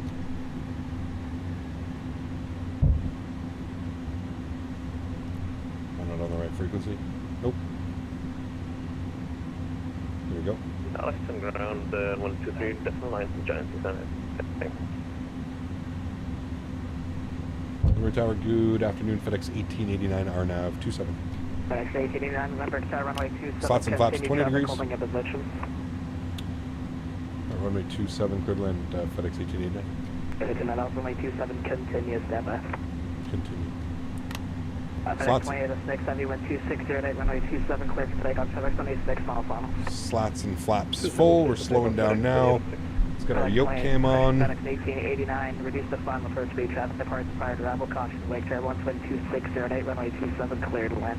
I'm not on the right frequency. Nope. There we go. Alex, I'm ground 123, decimal line from Giants and Senate. Thanks. Lindbergh Tower, good afternoon. FedEx 1889 RNAV 27. FedEx 889, Lindbergh Tower, runway 27. Slots and flaps 20 degrees. Holding a position. Runway 27, cleared land, FedEx 1889. FedEx runway 27, continue, standby. Continue. FedEx Slots. 2806, wind 2608, runway 27, cleared for takeoff, FedEx 26, final final. Slats and flaps full. We're slowing down now. Let's get our yoke cam on. FedEx 1889, reduce the final first speed traffic departs prior to arrival, caution, wake trail 12608, runway 27, cleared to land.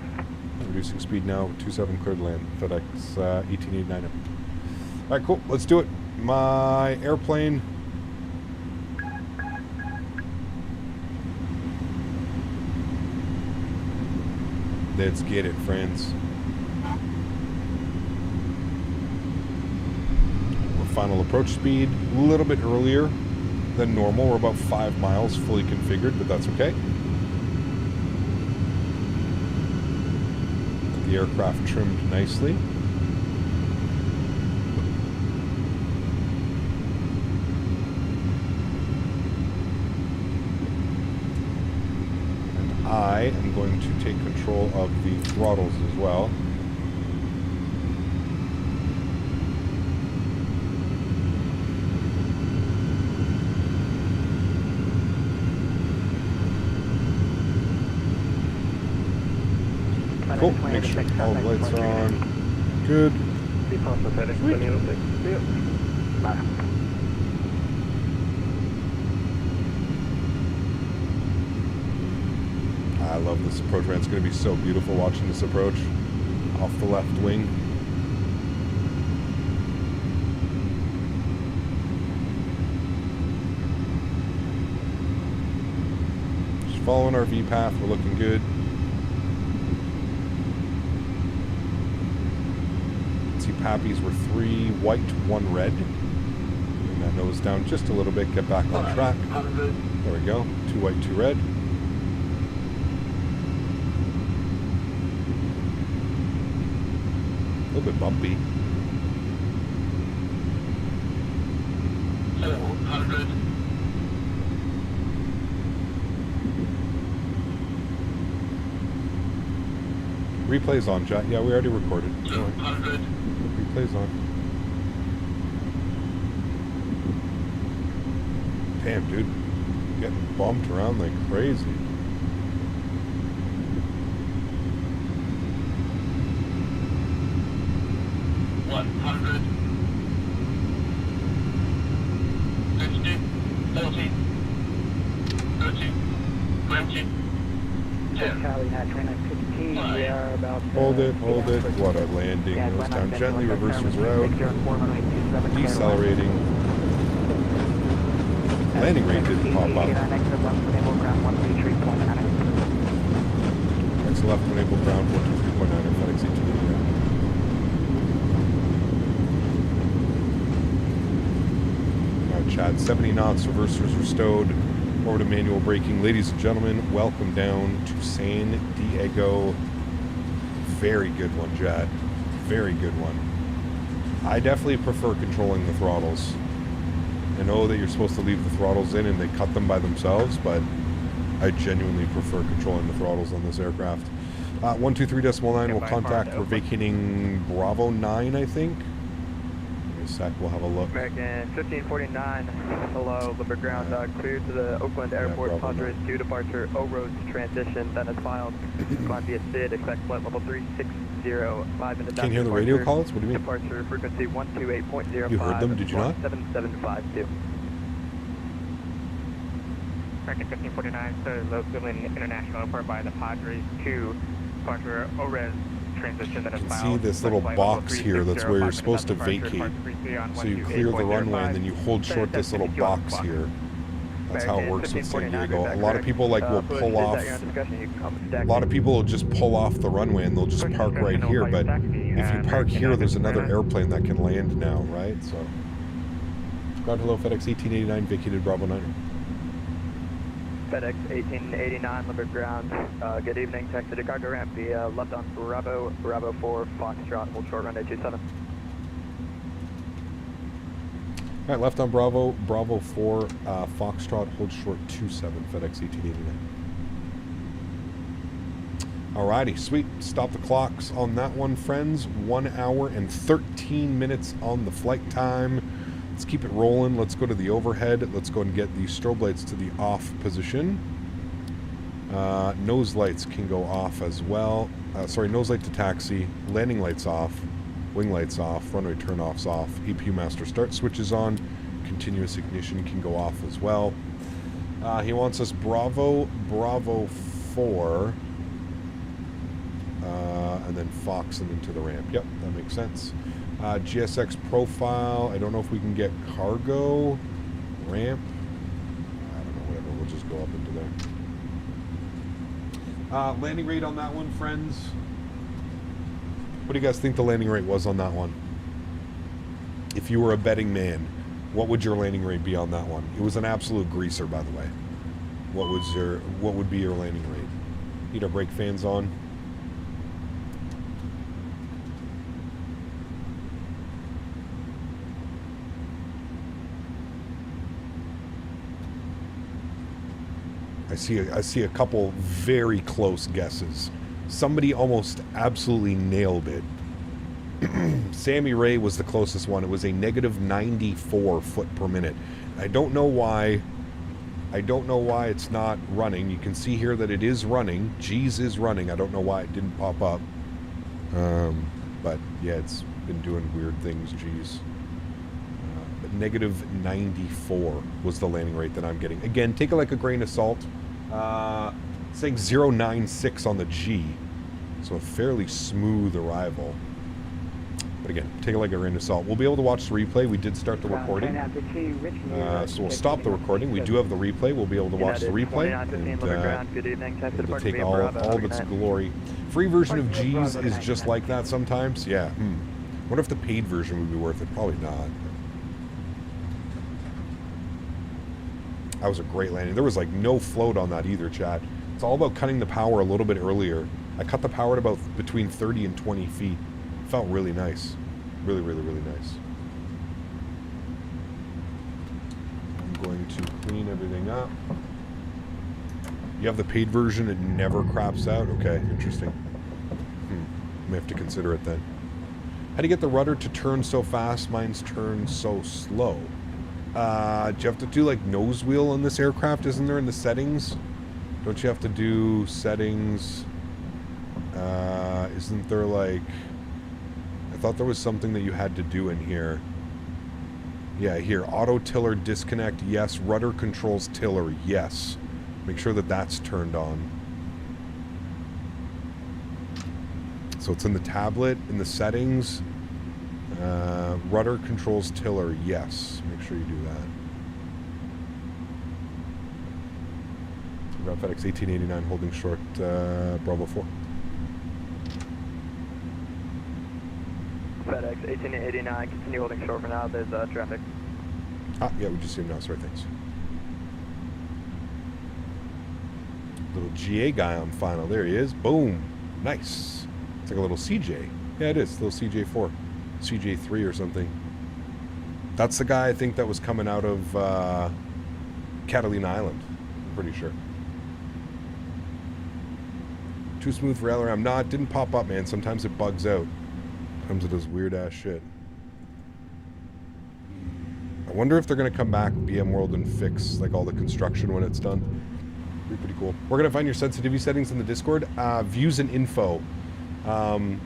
Reducing speed now, 27 cleared land, FedEx 1889. All right, cool. Let's do it. My airplane. Let's get it, friends. We're final approach speed, a little bit earlier than normal. We're about 5 miles fully configured, but that's okay. The aircraft trimmed nicely. And I am going to take control of the throttles as well. Cool. Make sure all the lights are on. Good. I love this approach, man. It's going to be so beautiful watching this approach off the left wing. Just following our V path. We're looking good. Pappies were 3 white, 1 red. Bring that nose down just a little bit, get back on track. There we go. 2 white, 2 red. little bit bumpy. 400. Replay's on, chat. Yeah, we already recorded. 200. Replay's on. Damn, dude. Getting bumped around like crazy. $100. 50. 40. 30. 20. 10. Charlie, not 15. We are about... Hold it. What a landing. Nose down gently, reverses route. Decelerating. Landing rate didn't pop up. Next left when able ground 123.9 at Fedex A300. Chad, 70 knots, reversers are stowed, forward to manual braking. Ladies and gentlemen, welcome down to San Diego. Very good one, Chad. Very good one. I definitely prefer controlling the throttles. I know that you're supposed to leave the throttles in and they cut them by themselves, but I genuinely prefer controlling the throttles on this aircraft. 123.9 will contact. We're vacating Bravo 9, I think. Give me a sec, we'll have a look. American 1549, hello, Liberty Ground, clear to the Oakland Airport, Padres 2 departure, O-Roads transition, that is filed. Climb via SID, expect flight level 360, 5 minutes. Can't hear the radio calls? What do you mean? Departure frequency 128.05. You heard them, did you not? 7752. American 1549, so Oakland International Airport by the Padres 2 departure, O-Res transition that is filed. See this little box here, that's where you're supposed to vacate. So you clear the runway and then you hold short this little box here. That's how it works with San Diego. A lot of people will pull off. A lot of people will just pull off the runway and they'll just park right here. But if you park here, there's another airplane that can land now, right? So, ground hello, FedEx 1889, vacated Bravo 9. FedEx 1889, Liberty Ground. Good evening. Taxi to cargo ramp via left on Bravo 4, Foxtrot, hold short runway 27. All right, left on Bravo 4, Foxtrot, hold short 27, FedEx 1889. Alrighty, sweet. Stop the clocks on that one, friends. 1 hour and 13 minutes on the flight time. Let's keep it rolling. Let's go to the overhead. Let's go and get the strobe lights to the off position. Nose lights can go off as well. Nose light to taxi. Landing lights off. Wing lights off. Runway turn-offs off. APU master start switches on. Continuous ignition can go off as well. He wants us Bravo 4. And then Fox and into the ramp. Yep, that makes sense. GSX profile. I don't know if we can get cargo. Ramp. I don't know, whatever. We'll just go up into there. Landing rate on that one, friends. What do you guys think the landing rate was on that one? If you were a betting man, what would your landing rate be on that one? It was an absolute greaser, by the way. What would be your landing rate? Need our brake fans on. I see a couple very close guesses. Somebody almost absolutely nailed it. Sammy Ray was the closest one. It was a negative 94 foot per minute. I don't know why. It's not running. You can see here that it is running. G's is running. I don't know why it didn't pop up. But yeah, it's been doing weird things, G's. But negative 94 was the landing rate that I'm getting. Again, take it like a grain of salt. Saying 096 on the G. So a fairly smooth arrival. But again, take it like a grain of salt. We'll be able to watch the replay. We did start the recording. So we'll stop the recording. We do have the replay. We'll be able to watch the replay. And we'll take all of its glory. Free version of G's is just like that sometimes. Yeah. Wonder if the paid version would be worth it. Probably not. That was a great landing. There was like no float on that either, chat. It's all about cutting the power a little bit earlier. I cut the power at about between 30 and 20 feet Felt really nice. Really, really, really nice. I'm going to clean everything up. You have the paid version, it never craps out? Okay, interesting. May have to consider it then. How do you get the rudder to turn so fast? Mine's turn so slow. Do you have to do like nose wheel on this aircraft? Isn't there in the settings? Don't you have to do settings? Isn't there like... I thought there was something that you had to do in here. Yeah, here. Auto tiller disconnect, yes. Rudder controls tiller, yes. Make sure that that's turned on. So it's in the tablet, in the settings. Rudder controls tiller, yes. Make sure you do that. We've got Fedex 1889 holding short, Bravo 4. FedEx 1889, continue holding short for now. There's traffic. Ah, yeah, we just see him now. Sorry, thanks. Little GA guy on final. There he is. Boom. Nice. It's like a little CJ. Yeah, it is. Little CJ4. CJ3 or something. That's the guy, I think, that was coming out of Catalina Island. I'm pretty sure. Too smooth for LR. I'm not. Didn't pop up, man. Sometimes it bugs out. Sometimes it does weird-ass shit. I wonder if they're going to come back, BM World, and fix like all the construction when it's done. Be pretty cool. We're going to find your sensitivity settings in the Discord. Views and info. I'm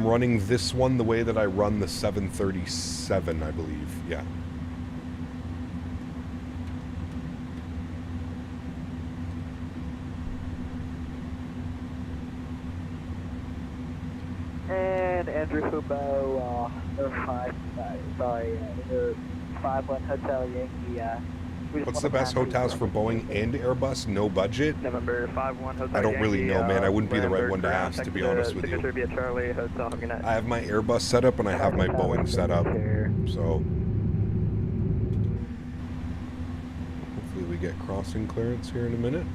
running this one the way that I run the 737, I believe. Yeah. And Andrew Hubo, 51 Hotel Yankee. What's the best hotels for Boeing and Airbus? No budget? November 51 Hotel I don't really Yankee, know, man. I wouldn't be the right one to ground, ask, to be honest with you. Signature via Charlie Hotel. Good night. I have my Airbus set up and I have my Boeing set up. So hopefully we get crossing clearance here in a minute.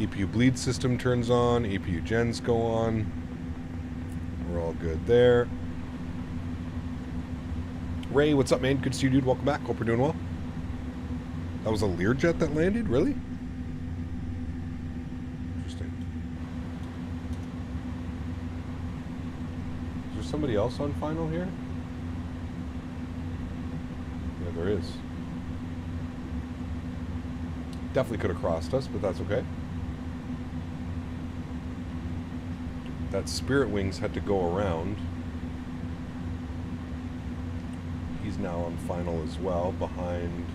EPU bleed system turns on. EPU gens go on. We're all good there. Ray, what's up, man? Good to see you, dude. Welcome back. Hope you're doing well. That was a Learjet that landed? Really? Interesting. Is there somebody else on final here? Yeah, there is. Definitely could have crossed us, but that's okay. That Spirit Wings had to go around. He's now on final as well, behind...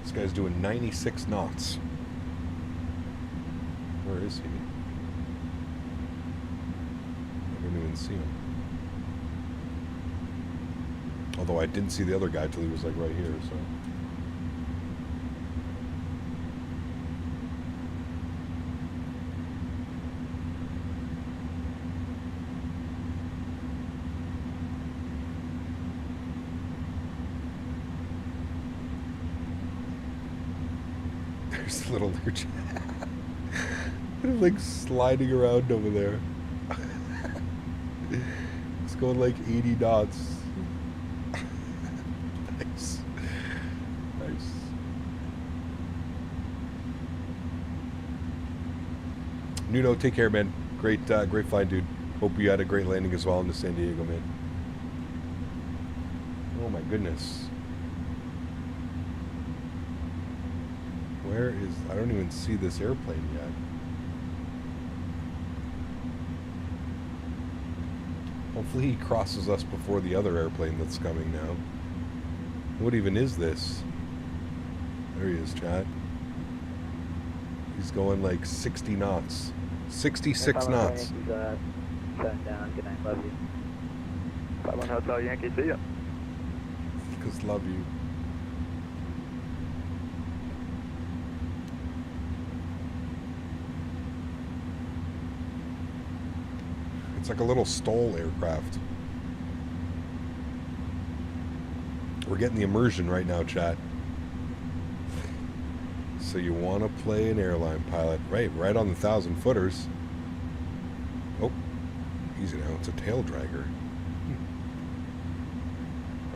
This guy's doing 96 knots. Where is he? I didn't even see him. Although I didn't see the other guy till he was like right here, so... There's a little Learjet. Like sliding around over there. It's going like 80 knots. Nice. Nice. Nuno, take care, man. Great flight, dude. Hope you had a great landing as well into San Diego, man. Oh my goodness. Where is... I don't even see this airplane yet. Hopefully he crosses us before the other airplane that's coming now. What even is this? There he is, chat. He's going like 60 knots. 66 knots. Shutting down. Good night. Love you. 51 Hotel Yankee. See ya. Because love you. It's like a little STOL aircraft. We're getting the immersion right now, chat. So you want to play an airline pilot. Right on the 1,000 footers. Oh, Easy now, it's a tail dragger.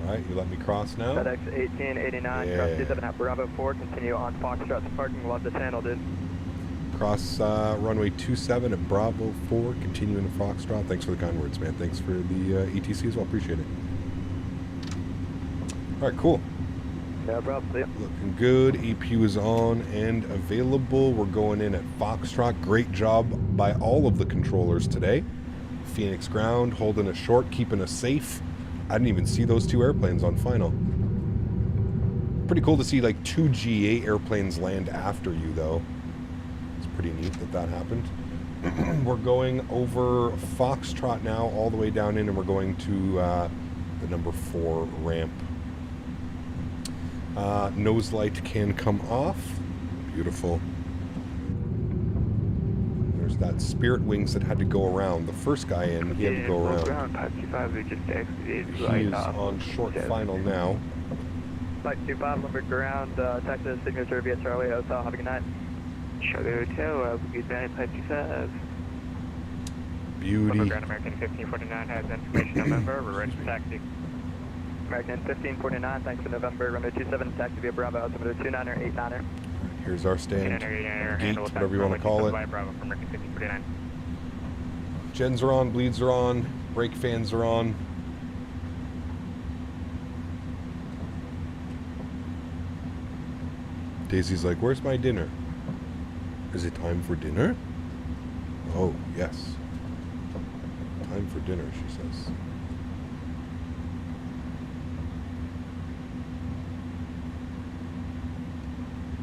Alright, you let me cross now? FedEx 1889, Yeah. cross 27 at Bravo 4, continue on Foxtrot to parking, love the channel, dude. Cross runway 27 at Bravo 4, continuing to Foxtrot. Thanks for the kind words, man. Thanks for the ETC as well, appreciate it. Alright, cool. Yeah, bro, see ya. Looking good. APU is on and available. We're going in at Foxtrot. Great job by all of the controllers today. Phoenix ground, holding us short, keeping us safe. I didn't even see those 2 airplanes on final. Pretty cool to see like 2 GA airplanes land after you, though. It's pretty neat that that happened. We're going over Foxtrot now, all the way down in, and we're going to the number 4 ramp. Nose light can come off. Beautiful. There's that Spirit Wings that had to go around. The first guy in, he had to go around. He's on short final now. Flight 25, Limburg ground, Texas, signature via Charlie Hotel. Have a good night. Charlie Hotel, good night, Flight 25. Beauty. Ground American 1549 has information on member. We're ready for taxi. American 1549, thanks for November. Runway 27, taxi via Bravo, altimeter 29er, 89er. Here's our stand. Gate, whatever you want to call it. Bravo from American 1549. Gens are on, bleeds are on, brake fans are on. Daisy's like, where's my dinner? Is it time for dinner? Oh, yes. Time for dinner, she says.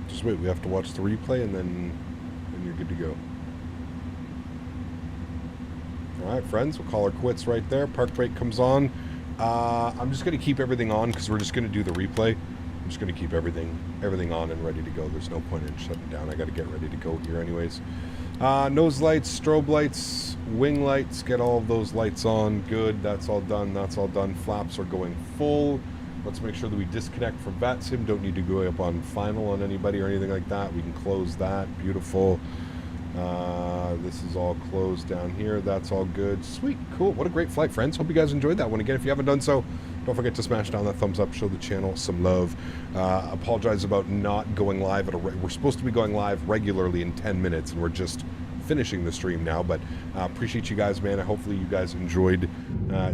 Just wait, we have to watch the replay and then you're good to go. Alright, friends, we'll call her quits right there. Park brake comes on. I'm just going to keep everything on because we're just going to do the replay. I'm just going to keep everything on and ready to go. There's no point in shutting down. I got to get ready to go here anyways. Nose lights, strobe lights, wing lights, get all of those lights on. Good, that's all done, that's all done. Flaps are going full. Let's make sure that we disconnect from VATSIM. Don't need to go up on final on anybody or anything like that. We can close that. Beautiful. This is all closed down here. That's all good. Sweet. Cool. What a great flight, friends. Hope you guys enjoyed that one. Again, if you haven't done so, don't forget to smash down that thumbs up. Show the channel some love. Apologize about not going live. We're supposed to be going live regularly in 10 minutes, and we're just finishing the stream now, but appreciate you guys, man. Hopefully you guys enjoyed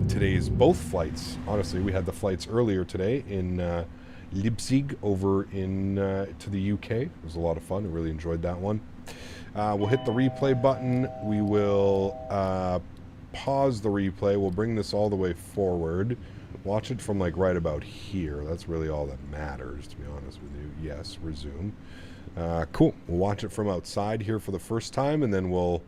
today's both flights. Honestly, we had the flights earlier today in Leipzig over in to the UK. It was a lot of fun. I really enjoyed that one. We'll hit the replay button. We will pause the replay. We'll bring this all the way forward. Watch it from like right about here. That's really all that matters, to be honest with you. Yes, resume. Cool. We'll watch it from outside here for the first time, and then we'll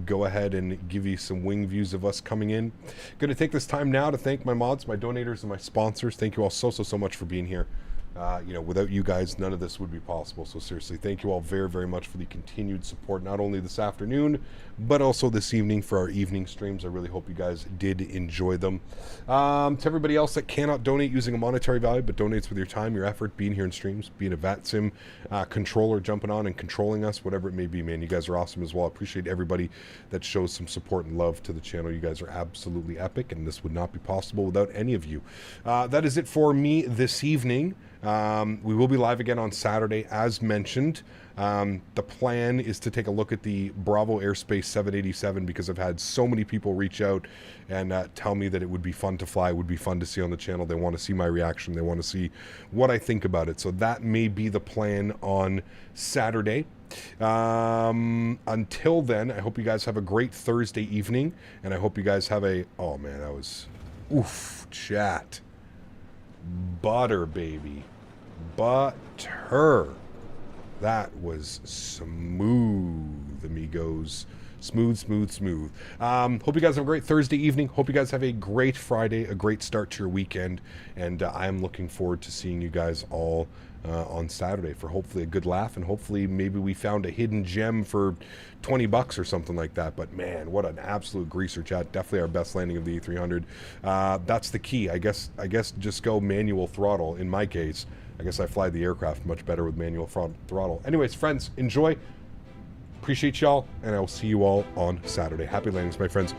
go ahead and give you some wing views of us coming in. Going to take this time now to thank my mods, my donators, and my sponsors. Thank you all so much for being here. You know, without you guys, none of this would be possible. So seriously, thank you all very much for the continued support, not only this afternoon, but also this evening for our evening streams. I really hope you guys did enjoy them. To everybody else that cannot donate using a monetary value, but donates with your time, your effort, being here in streams, being a VATSIM controller, jumping on and controlling us, whatever it may be, man, you guys are awesome as well. I appreciate everybody that shows some support and love to the channel. You guys are absolutely epic, and this would not be possible without any of you. That is it for me this evening. We will be live again on Saturday, as mentioned. The plan is to take a look at the Bravo Airspace 787 because I've had so many people reach out and tell me that it would be fun to fly, it would be fun to see on the channel. They want to see my reaction. They want to see what I think about it. So that may be the plan on Saturday. Until then, I hope you guys have a great Thursday evening, and I hope you guys have a... Oh, man, that was... Oof, chat. Butter, baby. Butter. That was smooth, amigos. Smooth. Hope you guys have a great Thursday evening. Hope you guys have a great Friday, a great start to your weekend. And I'm looking forward to seeing you guys all on Saturday for hopefully a good laugh. And hopefully maybe we found a hidden gem for $20 or something like that. But man, what an absolute greaser, chat. Definitely our best landing of the A300. That's the key. I guess just go manual throttle. In my case, I guess I fly the aircraft much better with manual throttle. Anyways, friends, enjoy. Appreciate y'all, and I will see you all on Saturday. Happy landings, my friends.